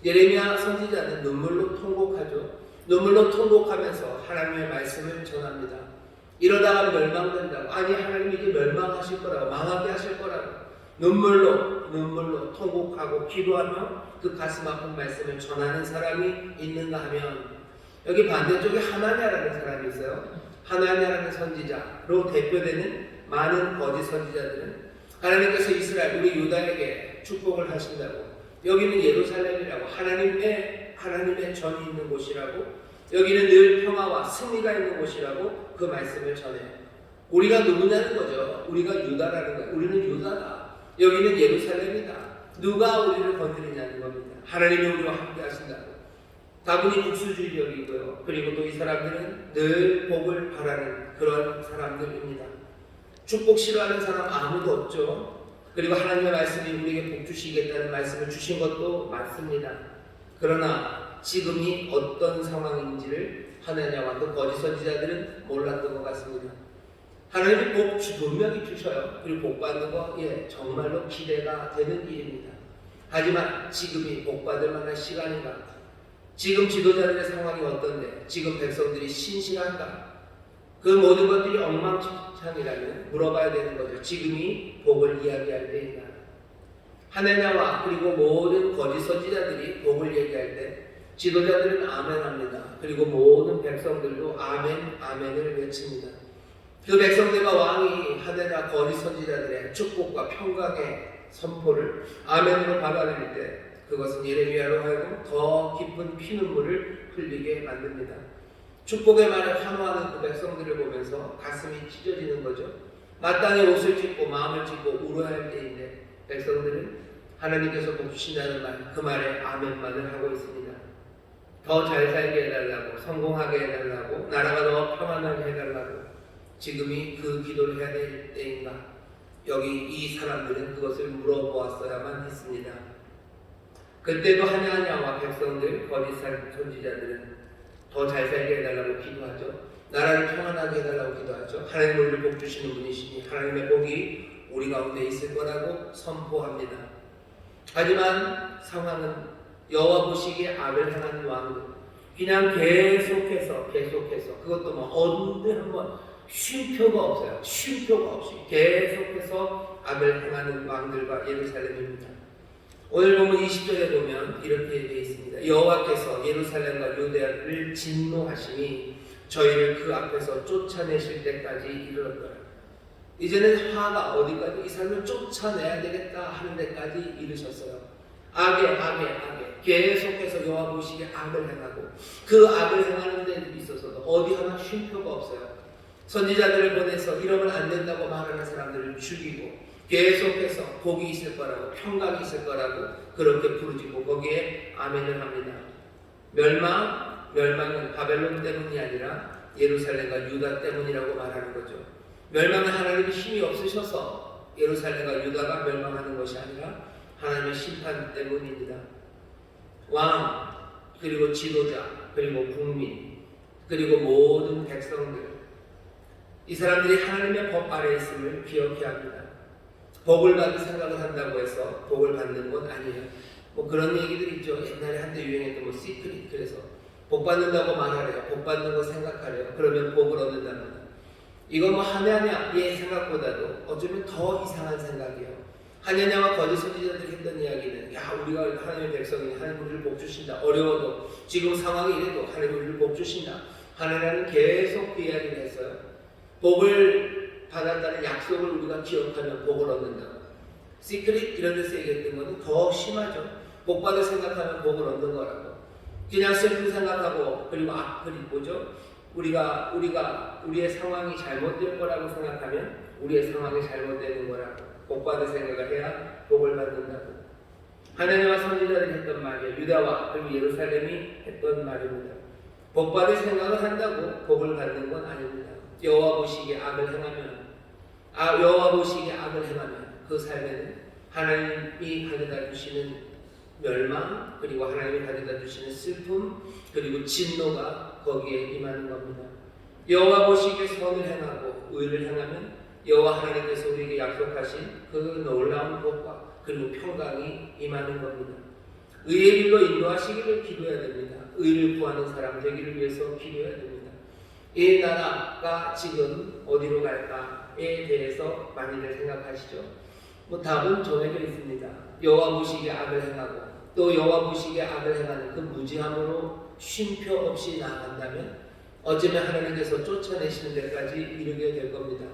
예레미야 선지자는 눈물로 통곡하죠. 눈물로 통곡하면서 하나님의 말씀을 전합니다. 이러다가 멸망된다고, 아니 하나님이 이제 멸망하실 거라고, 망하게 하실 거라고 눈물로 통곡하고 기도하며 그 가슴 아픈 말씀을 전하는 사람이 있는가 하면 여기 반대쪽에 하나냐라는 사람이 있어요. 하나냐라는 선지자로 대표되는 많은 거짓 선지자들은 하나님께서 이스라엘, 우리 유다에게 축복을 하신다고, 여기는 예루살렘이라고, 하나님의 전이 있는 곳이라고, 여기는 늘 평화와 승리가 있는 곳이라고 그 말씀을 전해요. 우리가 누구냐는 거죠. 우리가 유다라는 거예요. 우리는 유다다. 여기는 예루살렘이다. 누가 우리를 건드리냐는 겁니다. 하나님이 우리와 함께 하신다고. 다분히 국수주의적이고요. 그리고 또 이 사람들은 늘 복을 바라는 그런 사람들입니다. 축복 싫어하는 사람 아무도 없죠. 그리고 하나님의 말씀이 우리에게 복 주시겠다는 말씀을 주신 것도 맞습니다. 그러나 지금이 어떤 상황인지를 하나냐와 그 거짓 선지자들은 몰랐던 것 같습니다. 하나님이 복 분명히 주셔요. 그리고 복 받는 거 정말로 기대가 되는 일입니다. 하지만 지금이 복 받을 만한 시간인가? 지금 지도자들의 상황이 어떤데? 지금 백성들이 신실한가? 그 모든 것들이 엉망진창이라면 물어봐야 되는 거죠. 지금이 복을 이야기할 때인가? 하나냐와 그리고 모든 거짓 선지자들이 복을 얘기할 때 지도자들은 아멘합니다. 그리고 모든 백성들도 아멘, 아멘을 외칩니다. 그 백성들과 왕이 하나냐 거짓 선지자들의 축복과 평강의 선포를 아멘으로 받아들일 때 그것은 예레미야로 하여금 더 깊은 피눈물을 흘리게 만듭니다. 축복의 말을 환호하는 그 백성들을 보면서 가슴이 찢어지는 거죠. 마땅히 옷을 찢고 마음을 찢고 울어야 할 때인데 백성들은 하나님께서 복 주신다는 말, 그 말에 아멘만을 하고 있습니다. 더 잘 살게 해달라고, 성공하게 해달라고, 나라가 더 평안하게 해달라고, 지금이 그 기도를 해야 될 때인가? 여기 이 사람들은 그것을 물어보았어야만 했습니다. 그때도 하냐와 백성들, 거짓 선지자들은 더 잘 살게 해달라고 기도하죠. 나라를 평안하게 해달라고 기도하죠. 하나님 우리를 복 주시는 분이시니 하나님의 복이 우리 가운데 있을 거라고 선포합니다. 하지만 상황은 여호와 보시기에 악을 행하는 왕들, 그냥 계속해서 그것도 뭐 어느 한번 쉼표가 없어요. 쉼표가 없이 계속해서 악을 행하는 왕들과 예루살렘입니다. 오늘 보면 20절에 보면 이렇게 되어 있습니다. 여호와께서 예루살렘과 유대를 진노하시니 저희를 그 앞에서 쫓아내실 때까지 이르렀더라. 이제는 화가 어디까지, 이 사람을 쫓아내야 되겠다 하는 데까지 이르셨어요. 악에 계속해서 여호와 보시기에 악을 행하고 그 악을 행하는 데 있어서도 어디 하나 쉼표가 없어요. 선지자들을 보내서 이러면 안 된다고 말하는 사람들을 죽이고 계속해서 복이 있을 거라고, 평강이 있을 거라고 그렇게 부르짖고 거기에 아멘을 합니다. 멸망은 바벨론 때문이 아니라 예루살렘과 유다 때문이라고 말하는 거죠. 멸망은 하나님의 힘이 없으셔서 예루살렘과 유다가 멸망하는 것이 아니라 하나님의 심판 때문입니다. 왕, 그리고 지도자, 그리고 국민, 그리고 모든 백성들, 이 사람들이 하나님의 법 아래에 있음을 기억해야 합니다. 복을 받을 생각을 한다고 해서 복을 받는 건 아니에요. 뭐 그런 얘기들이 있죠. 옛날에 한때 유행했던 시크릿, 그래서 복 받는다고 말하래요. 복 받는 거 생각하래요. 그러면 복을 얻는답니다. 이건 뭐 하냐냐의 생각보다도 어쩌면 더 이상한 생각이에요. 하냐냐와 거짓 선지자들이 했던 이야기는 우리가 하나님의 백성이 하나님 우리를 복 주신다. 어려워도 지금 상황이 이래도 하나님 우리를 복 주신다. 하나님은 계속 그 이야기를 했어요. 복을 받았다는 약속을 우리가 기억하면 복을 얻는다. 시크릿 이런 데서 얘기했던 것은 더 심하죠. 복 받을 생각하면 복을 얻는 거라고. 그냥 슬픈 생각하고 그리고 뭐죠? 우리의 상황이 잘못될 거라고 생각하면 우리의 상황이 잘못되는 거라고. 복 받을 생각을 해야 복을 받는다고. 하나님과 선지자들이 했던 말이에요. 유다와 그리고 예루살렘이 했던 말입니다. 복 받을 생각을 한다고 복을 받는 건 아닙니다. 여호와 보시기에 악을 행하면 그 삶에는 하나님이 가져다 주시는 멸망, 그리고 하나님이 가져다 주시는 슬픔, 그리고 진노가 거기에 임하는 겁니다. 여호와 보시기에 선을 행하고 의를 행하면 여호와 하나님께서 우리에게 약속하신 그 놀라운 복과 그리고 평강이 임하는 겁니다. 의의 길로 인도하시기를 기도해야 됩니다. 의를 구하는 사람 되기를 위해서 기도해야 됩니다. 이 나라가 지금 어디로 갈까에 대해서 많이들 생각하시죠. 답은 정해져 있습니다. 여호와 보시기에 악을 행하고 또 여호와 보시기에 악을 행하는 그 무지함으로 쉼표 없이 나아간다면 어쩌면 하나님께서 쫓아내시는 데까지 이르게 될 겁니다.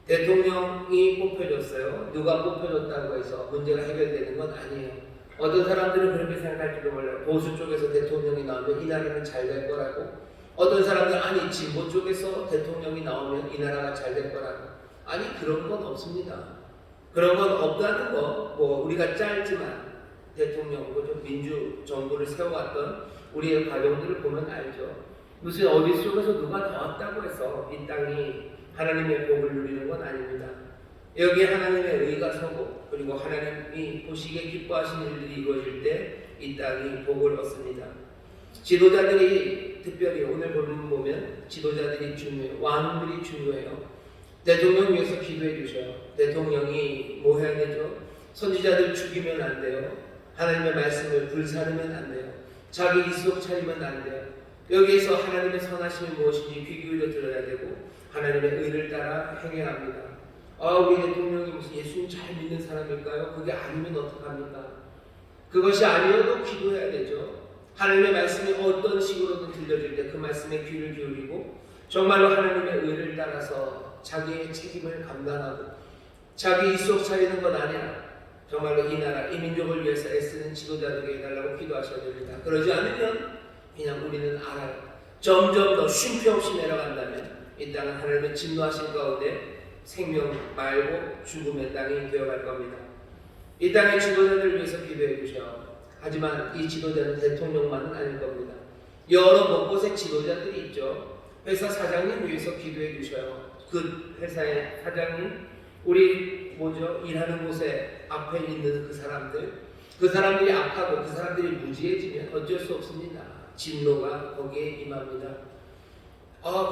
대통령이 뽑혀졌어요. 누가 뽑혀졌다고 해서 문제가 해결되는 건 아니에요. 어떤 사람들은 그렇게 생각할지도 몰라요. 보수 쪽에서 대통령이 나오면 이 나라는 잘 될 거라고. 어떤 사람들은 아니 진보 쪽에서 대통령이 나오면 이 나라가 잘 될 거라고. 아니 그런 건 없습니다. 그런 건 없다는 거 우리가 짧지만 대통령 민주 정부를 세워왔던 우리의 과정들을 보면 알죠. 무슨 어디 속에서 누가 나왔다고 해서 이 땅이 하나님의 복을 누리는 건 아닙니다. 여기에 하나님의 의가 서고 그리고 하나님이 보시기에 기뻐하시는 일들이 이루어질 때 이 땅이 복을 얻습니다. 지도자들이 특별히 오늘 본문 보면 지도자들이 중요해요. 왕들이 중요해요. 대통령 위해서 기도해 주셔요. 대통령이 뭐 해야 되죠? 선지자들 죽이면 안 돼요. 하나님의 말씀을 불사르면 안 돼요. 자기 이속 차리면 안 돼요. 여기에서 하나님의 선하심이 무엇인지 귀 기울여 들어야 되고 하나님의 의를 따라 행해야 합니다. 우리 대통령이 무슨 예수님 잘 믿는 사람일까요? 그게 아니면 어떡합니까? 그것이 아니어도 기도해야 되죠. 하나님의 말씀이 어떤 식으로든 들려질 때 그 말씀에 귀를 기울이고 정말로 하나님의 의를 따라서 자기의 책임을 감당하고 자기 이속 차리는 것 아니라 정말로 이 나라, 이 민족을 위해서 애쓰는 지도자들에게 해달라고 기도하셔야 됩니다. 그러지 않으면 그냥 우리는 알아요. 점점 더 쉼표 없이 내려간다면 이 땅은 하나님의 진노하신 가운데 생명 말고 죽음의 땅이 되어갈 겁니다. 이 땅의 지도자들을 위해서 기도해 주셔. 하지만 이 지도자는 대통령만은 아닐 겁니다. 여러 곳곳에 지도자들이 있죠. 회사 사장님 위해서 기도해 주셔요. 그 회사의 사장님, 우리 일하는 곳에 앞에 있는 그 사람들이 악하고 그 사람들이 무지해지면 어쩔 수 없습니다. 진노가 거기에 임합니다.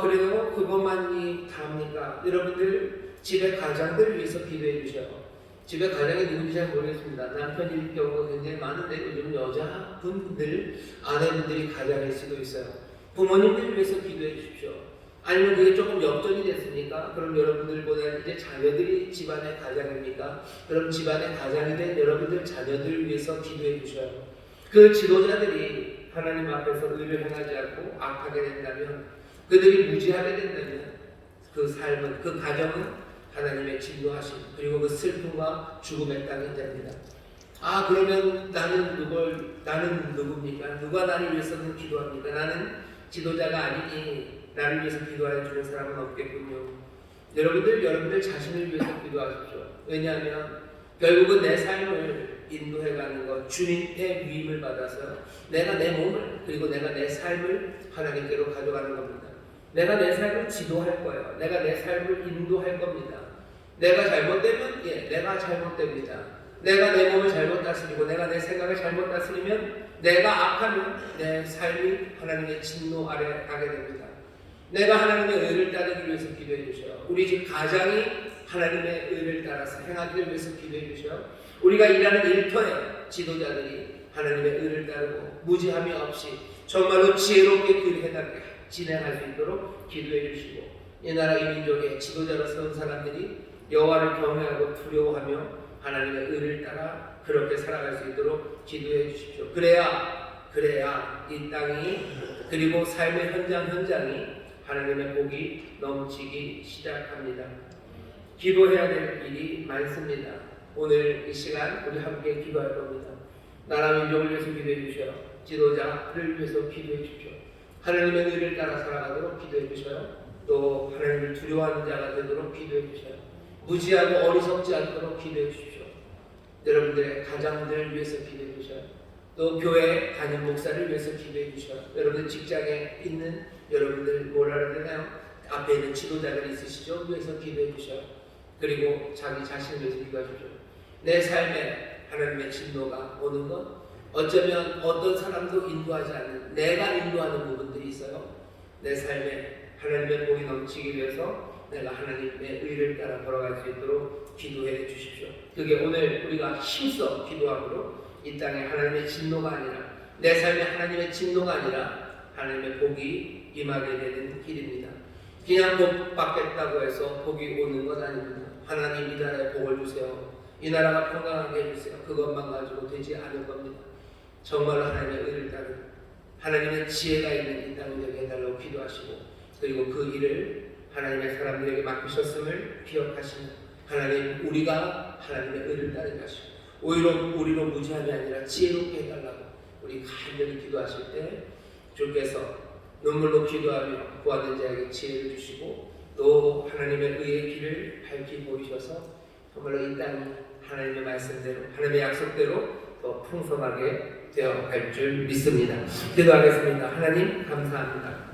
그래도 그것만이 다입니까? 여러분들 집의 가장들을 위해서 기도해 주셔요. 집에 가장이 누군지 잘 모르겠습니다. 남편일 경우가 굉장히 많은데 요즘 여자분들, 아내분들이 가장일 수도 있어요. 부모님들 위해서 기도해 주십시오. 아니면 그게 조금 역전이 됐습니까? 그럼 여러분들보다 이제 자녀들이 집안의 가장입니까? 그럼 집안의 가장이 된 여러분들 자녀들을 위해서 기도해 주셔요. 그 지도자들이 하나님 앞에서 의를 행하지 않고 악하게 된다면, 그들이 무지하게 된다면 그 삶은, 그 가정은 하나님의 진노하심 그리고 그 슬픔과 죽음의 땅이 됩니다. 그러면 나는 누굽니까? 누가 나를 위해서는 기도합니까? 나는 지도자가 아니니 나를 위해서 기도해 주는 사람은 없겠군요. 여러분들 자신을 위해서 기도하십시오. 왜냐하면 결국은 내 삶을 인도해가는 것, 주님의 위임을 받아서 내가 내 몸을 그리고 내가 내 삶을 하나님께로 가져가는 겁니다. 내가 내 삶을 지도할 거예요. 내가 내 삶을 인도할 겁니다. 내가 잘못되면 내가 잘못됩니다. 내가 내 몸을 잘못 다스리고 내가 내 생각을 잘못 다스리면 내가 악하면 내 삶이 하나님의 진노 아래 가게 됩니다. 내가 하나님의 의를 따르기 위해서 기도해 주셔요. 우리 집 가장이 하나님의 의를 따라서 행하기를 위해서 기도해 주셔요. 우리가 일하는 일터에 지도자들이 하나님의 의를 따르고 무지함이 없이 정말로 지혜롭게 그 해답게 진행할 수 있도록 기도해 주시고, 이 나라 이 민족의 지도자로 세운 사람들이 여호와를 경외하고 두려워하며 하나님의 의를 따라 그렇게 살아갈 수 있도록 기도해 주십시오. 그래야 이 땅이 그리고 삶의 현장이 하나님의 복이 넘치기 시작합니다. 기도해야 될 일이 많습니다. 오늘 이 시간 우리 함께 기도할 겁니다. 나라 민족을 위해서 기도해 주셔요. 지도자를 위해서 기도해 주십시오. 하나님의 의를 따라 살아가도록 기도해 주셔요. 또 하나님을 두려워하는 자가 되도록 기도해 주셔요. 무지하고 어리석지 않도록 기도해 주십시오. 여러분들의 가장들을 위해서 기도해 주셔요. 또 교회 담임 목사를 위해서 기도해 주셔요. 여러분들 직장에 있는 여러분들 뭐라 해야 되나요? 앞에 있는 지도자들이 있으시죠? 위해서 기도해 주셔요. 그리고 자기 자신을 위해서 기도하십시오. 내 삶에 하나님의 진노가 오는 것, 어쩌면 어떤 사람도 인도하지 않는 내가 인도하는 부분들이 있어요. 내 삶에 하나님의 복이 넘치기 위해서 내가 하나님의 의를 따라 걸어갈 수 있도록 기도해 주십시오. 그게 오늘 우리가 힘써 기도함으로 이 땅에 하나님의 진노가 아니라 내 삶에 하나님의 진노가 아니라 하나님의 복이 임하게 되는 길입니다. 그냥 복 받겠다고 해서 복이 오는 것 아닙니다. 하나님 이 나라에 복을 주세요. 이 나라가 건강하게 해주세요. 그것만 가지고 되지 않을 겁니다. 정말로 하나님의 의를 따르고 하나님의 지혜가 있는 이 땅이 되게 해달라고 기도하시고 그리고 그 일을 하나님의 사람들에게 맡기셨음을 기억하시며 하나님 우리가 하나님의 의를 따르게 하시고 우리로 무지함이 아니라 지혜롭게 해달라고 우리 간절히 기도하실 때 주께서 눈물로 기도하며 구하는 자에게 지혜를 주시고 또 하나님의 의의 길을 밝히 보이셔서 정말로 이 땅이 하나님의 말씀대로 하나님의 약속대로 더 풍성하게 되어갈 줄 믿습니다. 기도하겠습니다. 하나님 감사합니다.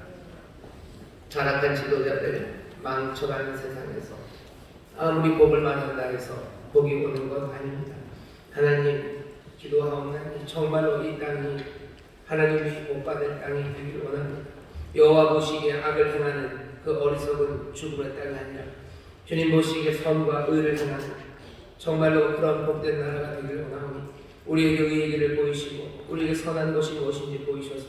타락한 지도자들 망쳐가는 세상에서 아무리 복을 말한다 해서 복이 오는 것 아닙니다. 하나님 기도하옵나니 정말로 이 땅이 하나님이 복받을 땅이 되기를 원합니다. 여호와 보시기에 악을 행하는 그 어리석은 죽음의 땅이 아니라 주님 보시기에 선과 의를 행하는 정말로 그런 복된 나라가 되기를 원하오니 우리에게 의의 길을 보이시고 우리에게 선한 것이 무엇인지 보이셔서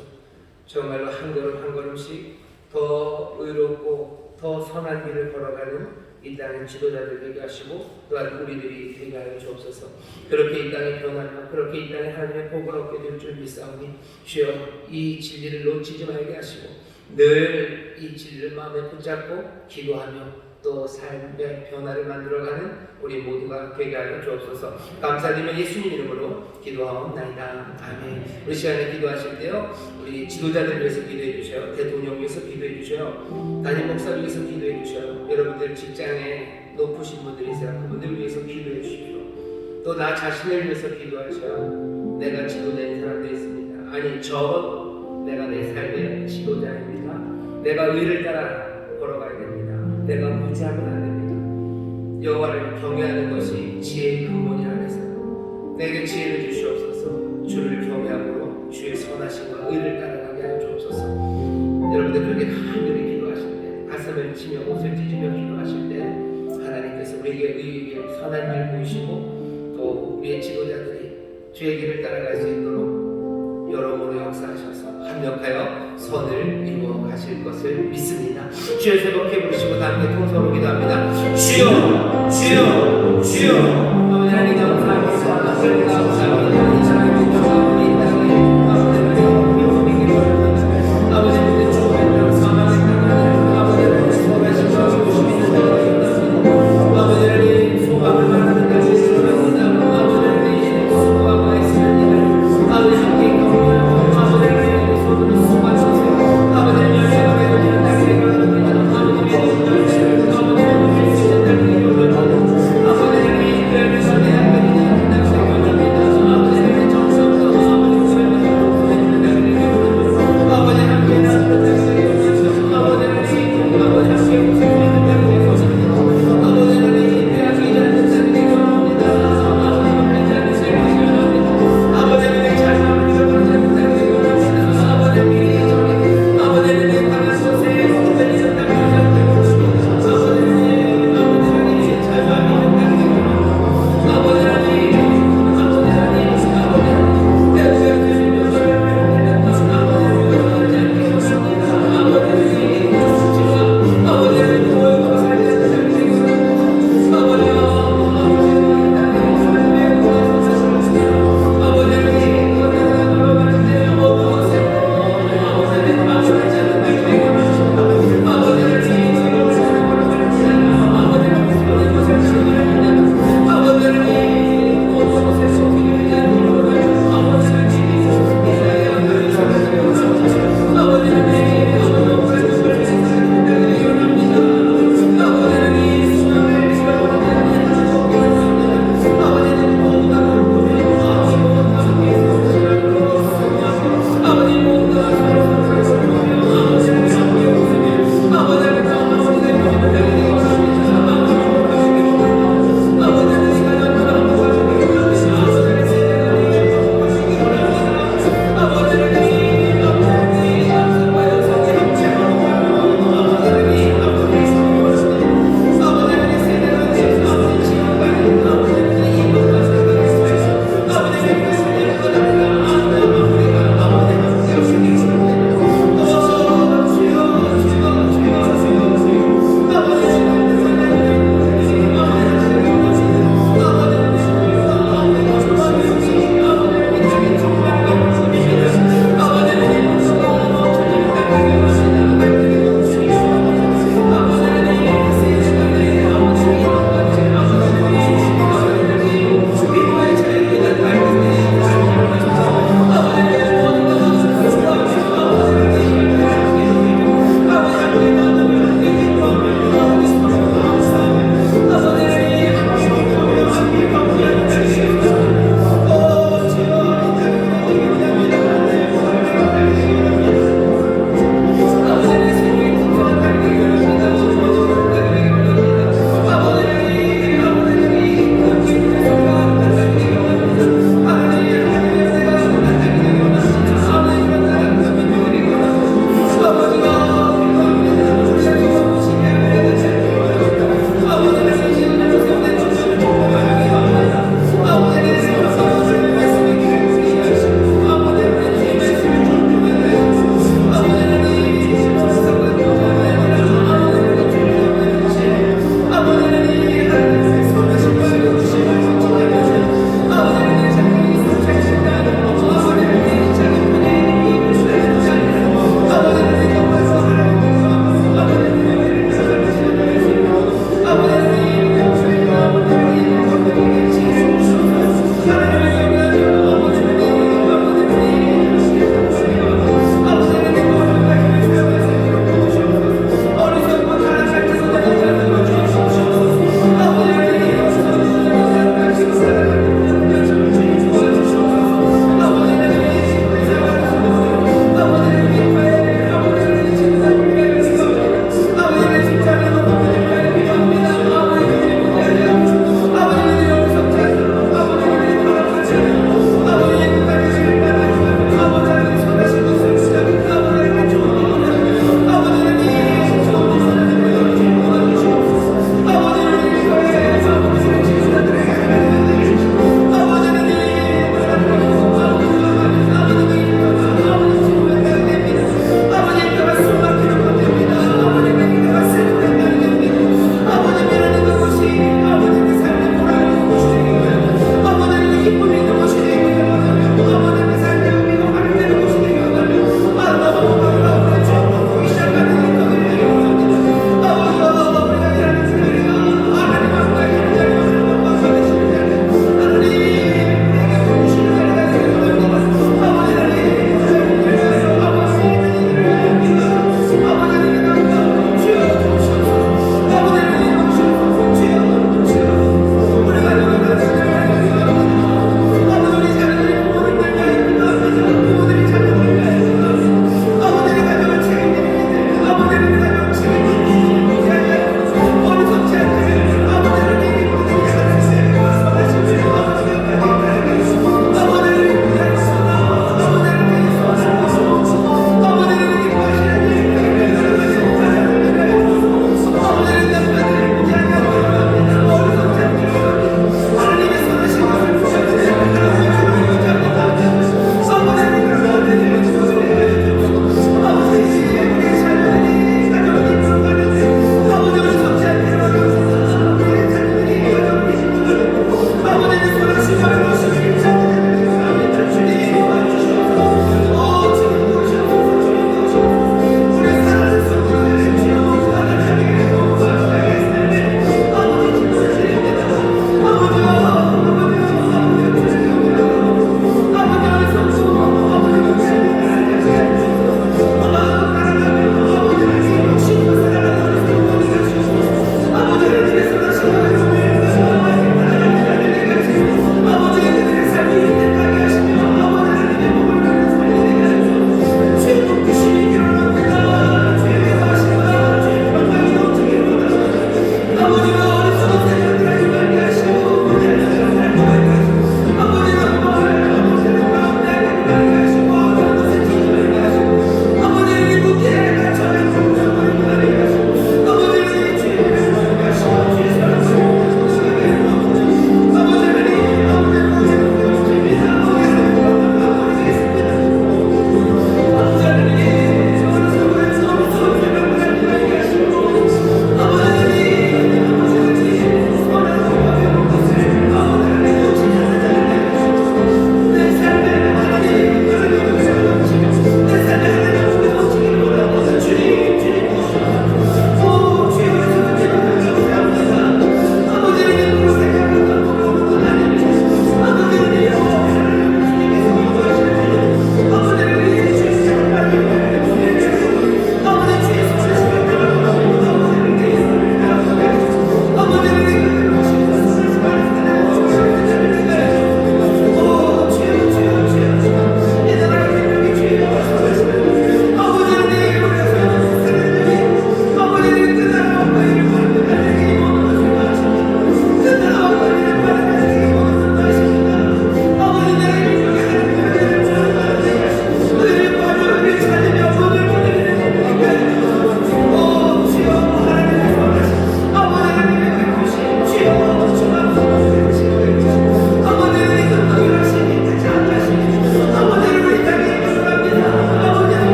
정말로 한 걸음 한 걸음씩 더 의롭고 더 선한 길을 걸어가는 이 땅의 지도자들 되게 하시고 또한 우리들이 되게 하여 주옵소서. 그렇게 이 땅이 변하며 그렇게 이 땅에 하나님의 복을 얻게 될 줄 믿사오니 주여 이 진리를 놓치지 말게 하시고 늘 이 진리를 마음에 붙잡고 기도하며 또 삶의 변화를 만들어가는 우리 모두가 되게 하여 주옵소서. 감사드리며 예수님 이름으로 기도하옵나이다. 아멘. 우리 시간에 기도하실 때요 우리 지도자들 위해서 기도해 주셔요. 대통령 위해서 기도해 주셔요. 담임 목사 위해서 기도해 주셔요. 여러분들 직장에 높으신 분들이세요. 그분들 위해서 기도해 주십시오. 또 나 자신을 위해서 기도하셔요. 내가 지도자인 사람들이 있습니다. 아니 저 내가 내 삶의 지도자입니다. 내가 의를 따라 걸어가야 됩니다. 내가 무지하면 안 됩니다. 여호와를 경외하는 것이 지혜의 근본이라 해서 내게 지혜를 주시옵소서. 주를 경외함으로 주의 선하심과 의를 따라가게 하여 주옵소서. 여러분들 그렇게 간절히 기도하실 때 가슴을 치며 옷을 찢으며 기도하실 때 하나님께서 우리에게 의에게 선한 길 보이시고 또 우리의 지도자들이 주의 길을 따라갈 수 있도록 여러모로 역사하셔서 합력하여 선을 이루어 가실 것을 믿습니다. 주여 새롭게 부르시고 다 함께 통성으로 기도합니다. 주여 주여 주여 아버지 하나님 감사합니다. 아버지 감사합니다. 이 사람의 기도가 이 땅에 아버지 문제 주옵소서. 사망의 땅에 아버지 하나님 소망하신 것을 믿는 아버지 하나님 소망을 말하는 것이 소망이다. 아버지 하나님 수고하고 애쓰는 일을 아버지 함께 경험하고 아버지 하나님 손으로 수고하셔서 아버지 열심하게 되는 땅이 되게 합니다. 아버지 믿음을 열심히 아버지 하나님 주시는 땅이 되게 합니다. 아버지 하나님 그 안에서 내 하나님의 땅이 되게 합니다. 아버지 하나님 정말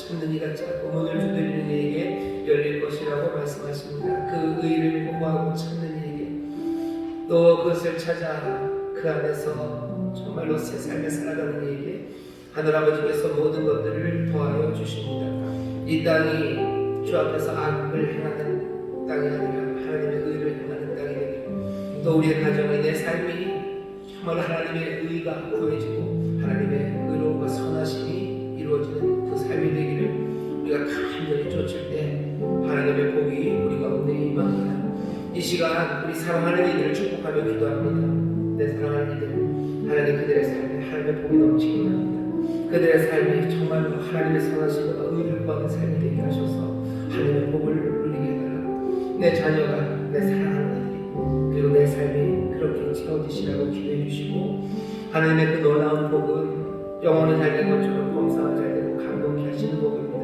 찾는 이가 찾고 문을 두드리는 이에게 열릴 것이라고 말씀하십니다. 그 의를 구하고 찾는 이에게 또 그것을 찾아 그 안에서 정말로 새 삶을 살아가는 이에게 하늘아버지께서 모든 것들을 더하여 주십니다. 이 땅이 주 앞에서 악을 행하는 땅이 아니라 하나님의 의를 행하는 땅이 되기를, 또 우리의 가정의 내 삶이 정말 하나님의 의가 구해지고 하나님의 의로움과 선하심이 이루어지는 그 삶이 되기를 우리가 간절히 쫓을 때 하나님의 복이 우리 가운데 임합니다. 이 시간 우리 사랑하는 이들을 축복하며 기도합니다. 내 사랑하는 이들, 하나님 그들의 삶에 하나님의 복이 넘치게 합니다. 그들의 삶이 정말로 하나님의 선하심과 의를 구하는 삶이 되게 하셔서 하나님의 복을 누리게 해달라고, 내 자녀가, 내 사랑하는 이들이, 그리고 내 삶이 그렇게 채워지시라고 기도해 주시고, 하나님의 그 놀라운 복은 영혼이 잘된 것처럼 범사가 잘되고 감동케 하시는 복입니다.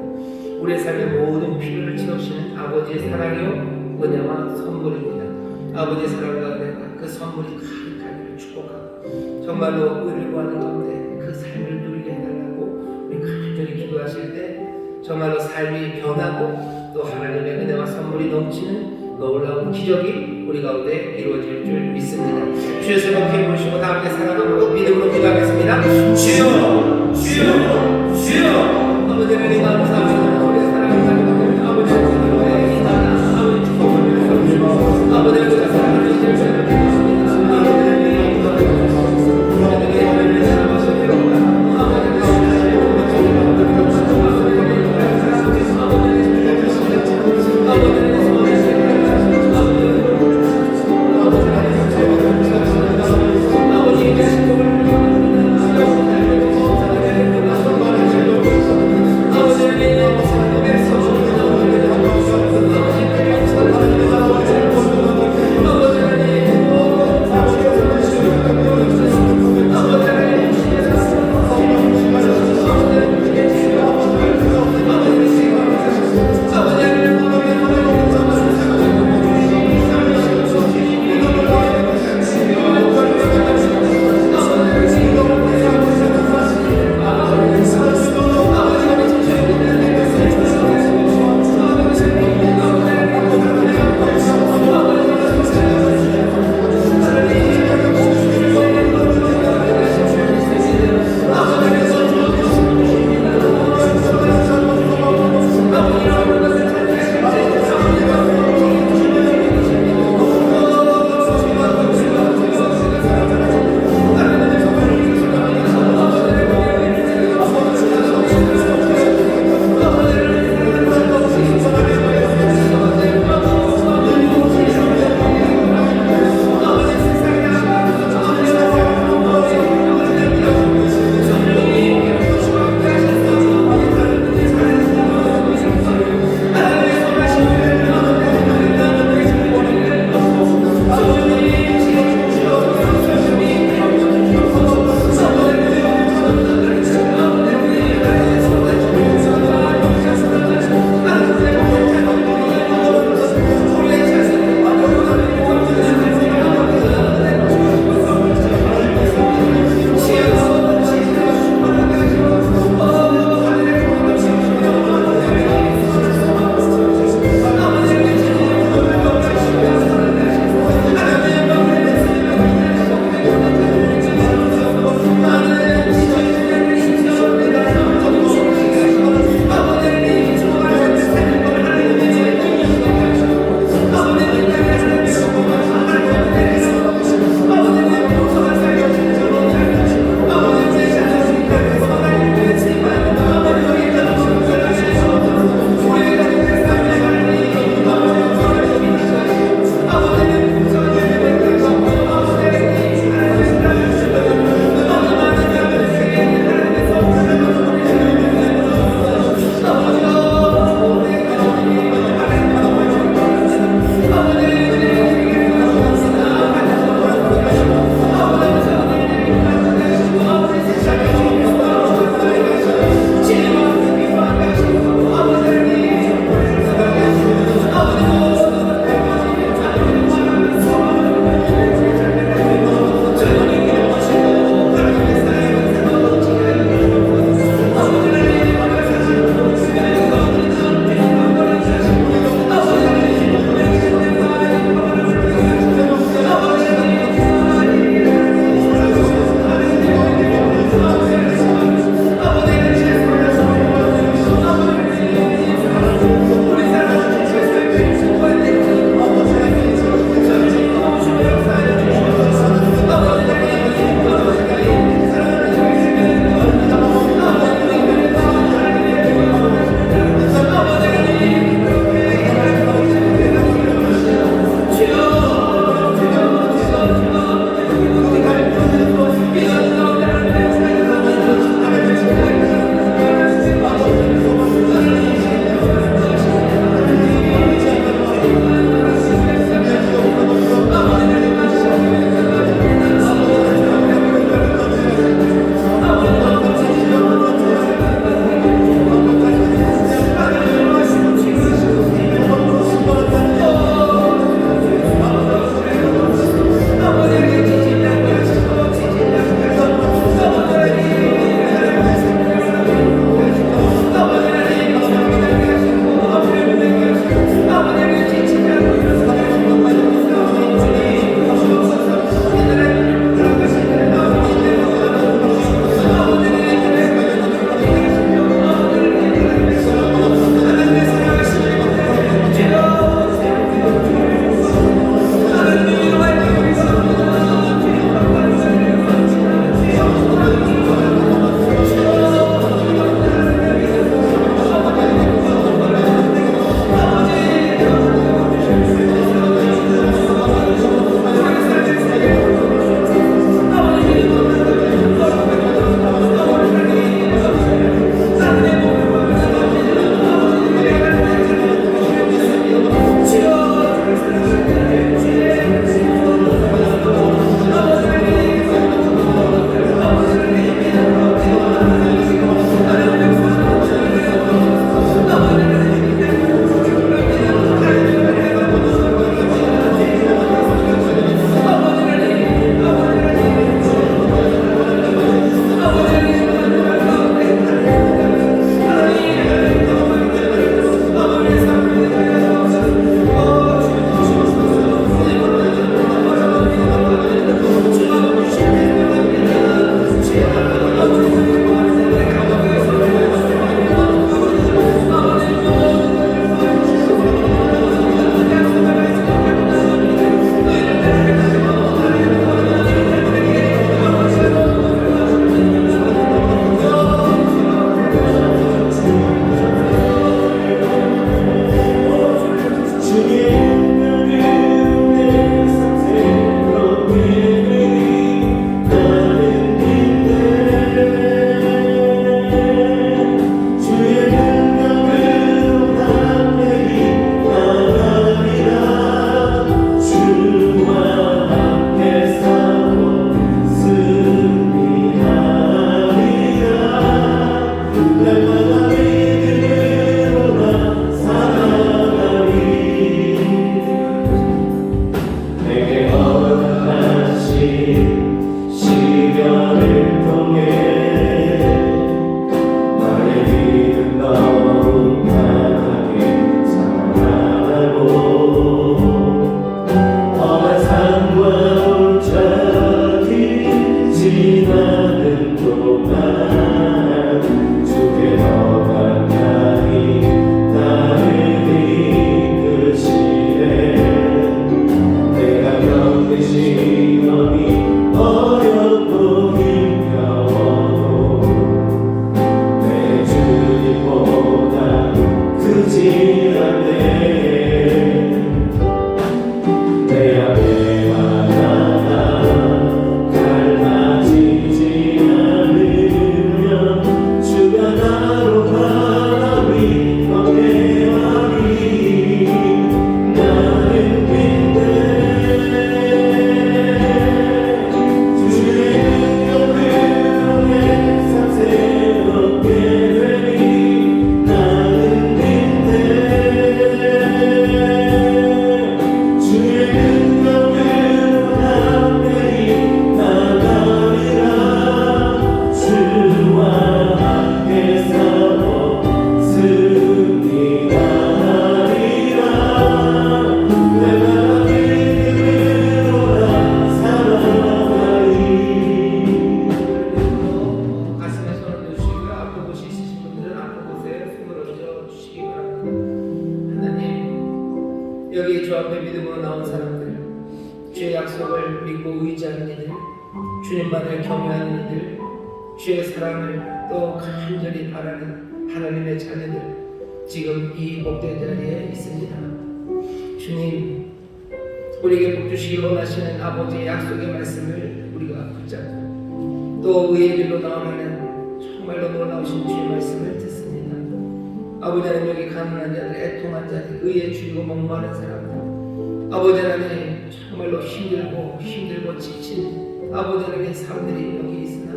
우리의 삶의 모든 필요를 채우시는 아버지의 사랑이요 은혜와 선물입니다. 아버지의 사랑과 은혜가 그 선물이 가득하기를 축복하고, 정말로 의를 구하는 가운데 그 삶을 누리게 해달라고 우리 간절히 기도하실 때 정말로 삶이 변하고 또 하나님의 은혜와 선물이 넘치는 놀라운 기적이 우리 가운데 이루어질 줄 믿습니다. 주여 생각해 보시고 다 함께 사랑함으로 믿음으로 기도하겠습니다. 주여, 주여, 주여. 아버지 하나님 감사합니다. 우리 사랑하는 아버지 하나님의 이 나라 아버지 축복을 주시고 아버지 하나님 사랑하는 이들 사랑합니다. 아버지 하나님 아버지 여기 주 앞에 믿음으로 나온 사람들, 주의 약속을 믿고 의지하는 이들, 주님만을 경외하는 이들, 주의 사랑을 또 간절히 바라는 하나님의 자녀들, 지금 이 복된 자리에 있습니다. 주님, 우리에게 복 주시길 원하시는 아버지의 약속의 말씀을 우리가 붙잡고 또 의의 길로 나아가는 정말로 놀라우신 주의 말씀을 듣습니다. 아버지 하나님, 여기 가난한 자들, 애통한 자들, 의에 주이고 목마른 사람들, 아버지 하나님 정말로 힘들고 지친 아버지 하나님의 삶들이 여기 있으나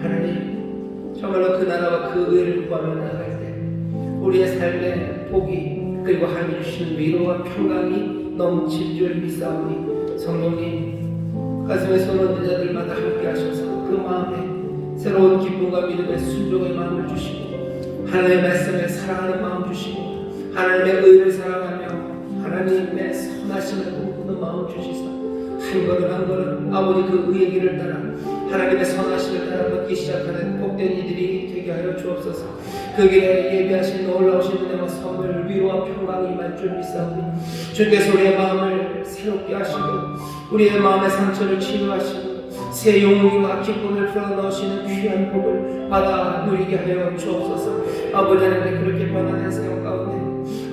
하나님 정말로 그 나라와 그 의를 구하며 나아갈 때 우리의 삶의 복이 그리고 하나님 주시는 위로와 평강이 넘칠 줄 믿사오니 성령님 가슴에 손 얹은 자들마다 함께 하셔서 그 마음에 새로운 기쁨과 믿음의 순종의 마음을 주시고 하나님의 말씀에 사랑하는 마음 주시고 하나님의 의를 사랑하며 하나님의 선하심을 꿈꾸는 마음 주시사 한 걸음 한 걸음 아버지 그 의의 길을 따라 하나님의 선하심을 따라 걷기 시작하는 복된 이들이 되게 하여 주옵소서. 그 길에 예비하신 놀라우신 은혜와 선물 위로와 평강이 임할 줄 믿사오니 주께서 우리의 마음을 새롭게 하시고 우리의 마음의 상처를 치유하시고 새 용기와 기쁨을 불어넣으시는 귀한 복을 받아 누리게 하여 주옵소서. 아버지 하나님, 그렇게 편안한 생각 가운데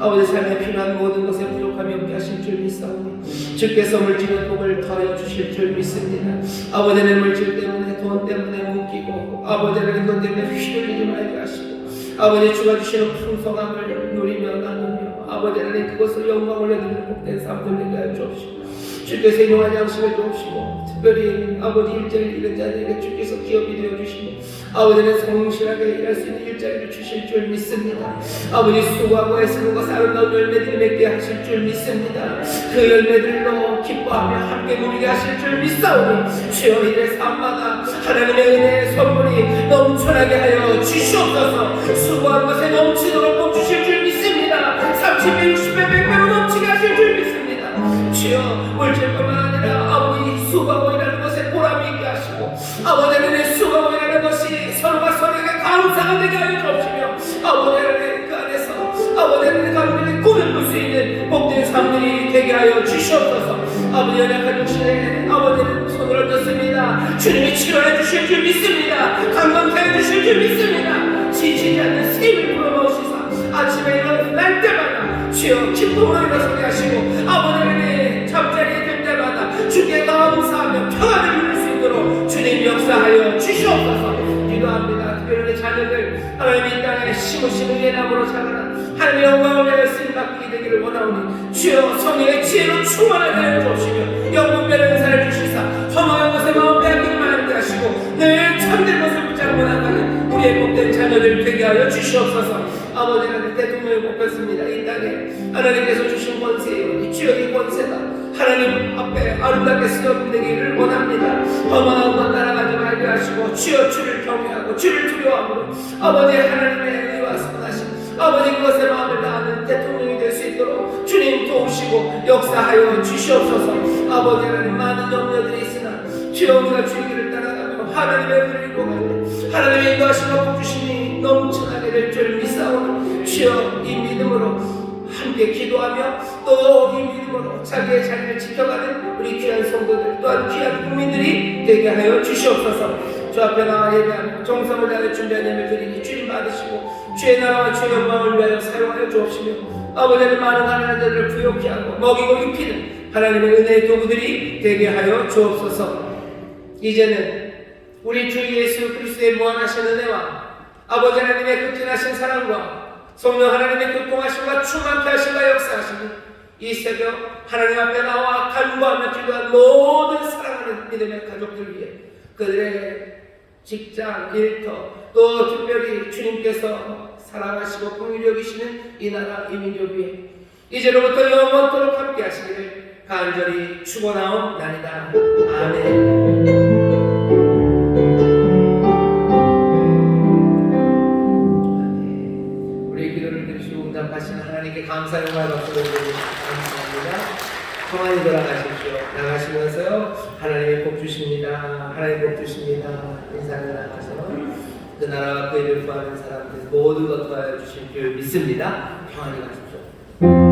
아버지 삶에 필요한 모든 것에 부족함이 없게 하실 줄 믿사오니 주께서 물질의 복을 더하여 주실 줄 믿습니다. 아버지 하나님, 물질 때문에 돈 때문에 묶이고 아버지 하나님 돈 때문에 휘둘리지 말게 하시고 아버지 주가 주시는 풍성함을 누리며 나누며 아버지 하나님 그것을 영광 올려드리는 복된 삶을 되게 하여 주옵시고 주께서 인용한 양식을 주옵시고 특별히 아버지 일자리를 잃은 자들에게 주께서 기업이 되어주시고 아버지는 성실하게 일할 수 있는 일자리를 주실 줄 믿습니다. 아버지 수고하고 애쓰는 것 아름다운 열매들을 맺게 하실 줄 믿습니다. 그 열매들로 기뻐하며 함께 누리게 하실 줄 믿사오니 주여 이들의 삶마다 하나님의 은혜의 선물이 넘쳐나게 하여 주시옵소서. 수고한 것에 넘치도록 복 주실 줄 믿습니다. 30배 60배 100배로 넘치게 하실 줄 믿습니다. 주여 물질뿐만 아니라 아버지 수고하고 일하는 것에 보람이 있게 하시고 아버지 하나님 수고하고 일하는 것이 서로가 서로에게 감사가 되게 하여 주옵시며 아버지 하나님 그 안에서 아버지 하나님 가운데 꿈을 꿀 수 있는 복된 삶들이 되게 하여 주시옵소서. 아버지 연약한 육신에 아버지는 손을 얹었습니다. 주님이 치료해 주실 줄 믿습니다. 건강케 해 주실 줄 믿습니다. 지치지 않는 힘을 불어넣으시사 아침에 일어날 때마다 주여 기쁨으로 일어서게 하시고 아버지 하나님 잠자리에 들 때마다 주께 감사하며 평안을 누릴 수 있도록 주님 역사하여 주시옵소서. 기도합니다. 특별히 자녀들 하나님 이 땅에 심으신 의의 나무로 자라나 하나님의 영광을 내어 쓰임받게 되기를 원하오니 주여 성령의 지혜로 충만하게 하여 주옵시며 영분별의 은사를 주시사 허망한 것에 마음 빼앗기지 말게 하시고 늘 참된 것을 붙잡고 나가는 우리의 복된 자녀들 되게 하여 주시옵소서. 아버지 하나님 대통령을 뽑혔습니다. 이 땅에 하나님께서 주신 권세요 주여 이 권세가 하나님 앞에 아름답게 쓰여되기를 원합니다. 허망한 것 따라가지 말게 하시고 주여 주를 경외하고 주를 두려워하므로 아버지 하나님의 의와 선하심 아버지 그것에 마음을 다하는 대통령이 될 수 있도록 주님 도우시고 역사하여 주시옵소서. 아버지 하나님 많은 염려들이 있으나 주여 우리가 주의 길을 따라가며 하나님의 은혜를 이루어가며 하나님의 인도하심과 복주심이 넘쳐나게 될 줄 믿사오니 주여 이 믿음으로 함께 기도하며 또 이 믿음으로 자기의 자리를 지켜가는 우리 귀한 성도들 또한 귀한 국민들이 되게 하여 주시옵소서. 주 앞에 나와 예배하며 정성을 다해 준비한 예배 드리니 주님 받으시고 주의 나라와 주의 영광을 위하여 사용하여 주옵시며 아버지 하나님 많은 가난한 자들을 부욕케 하고 먹이고 입히는 하나님의 은혜의 도구들이 되게 하여 주옵소서. 이제는 우리 주 예수 그리스도의 무한하신 은혜와 아버지 하나님의 극진하신 사랑과 성령 하나님의 교통하심과 충만케 하심과 역사하시는 이 새벽 하나님 앞에 나와 간구하며 기도한 모든 사랑하는 믿음의 가족들 위해 그들의 직장, 일터 또 특별히 주님께서 사랑하시고 긍휼히 여기시는 이 나라 이 민족 위에 이제로부터 영원토록 함께 하시기를 간절히 축원하옵나이다. 아멘. 응답하시는 하나님께 감사 영광을 받도록 감사합니다. 평안히 돌아가십시오. 나가시면서요 하나님의 복 주십니다. 하나님 복 주십니다. 인사를 나가서 그 나라와 그 일을 구하는 사람들 모두 것 도와주실 줄 믿습니다. 평안히 가십시오.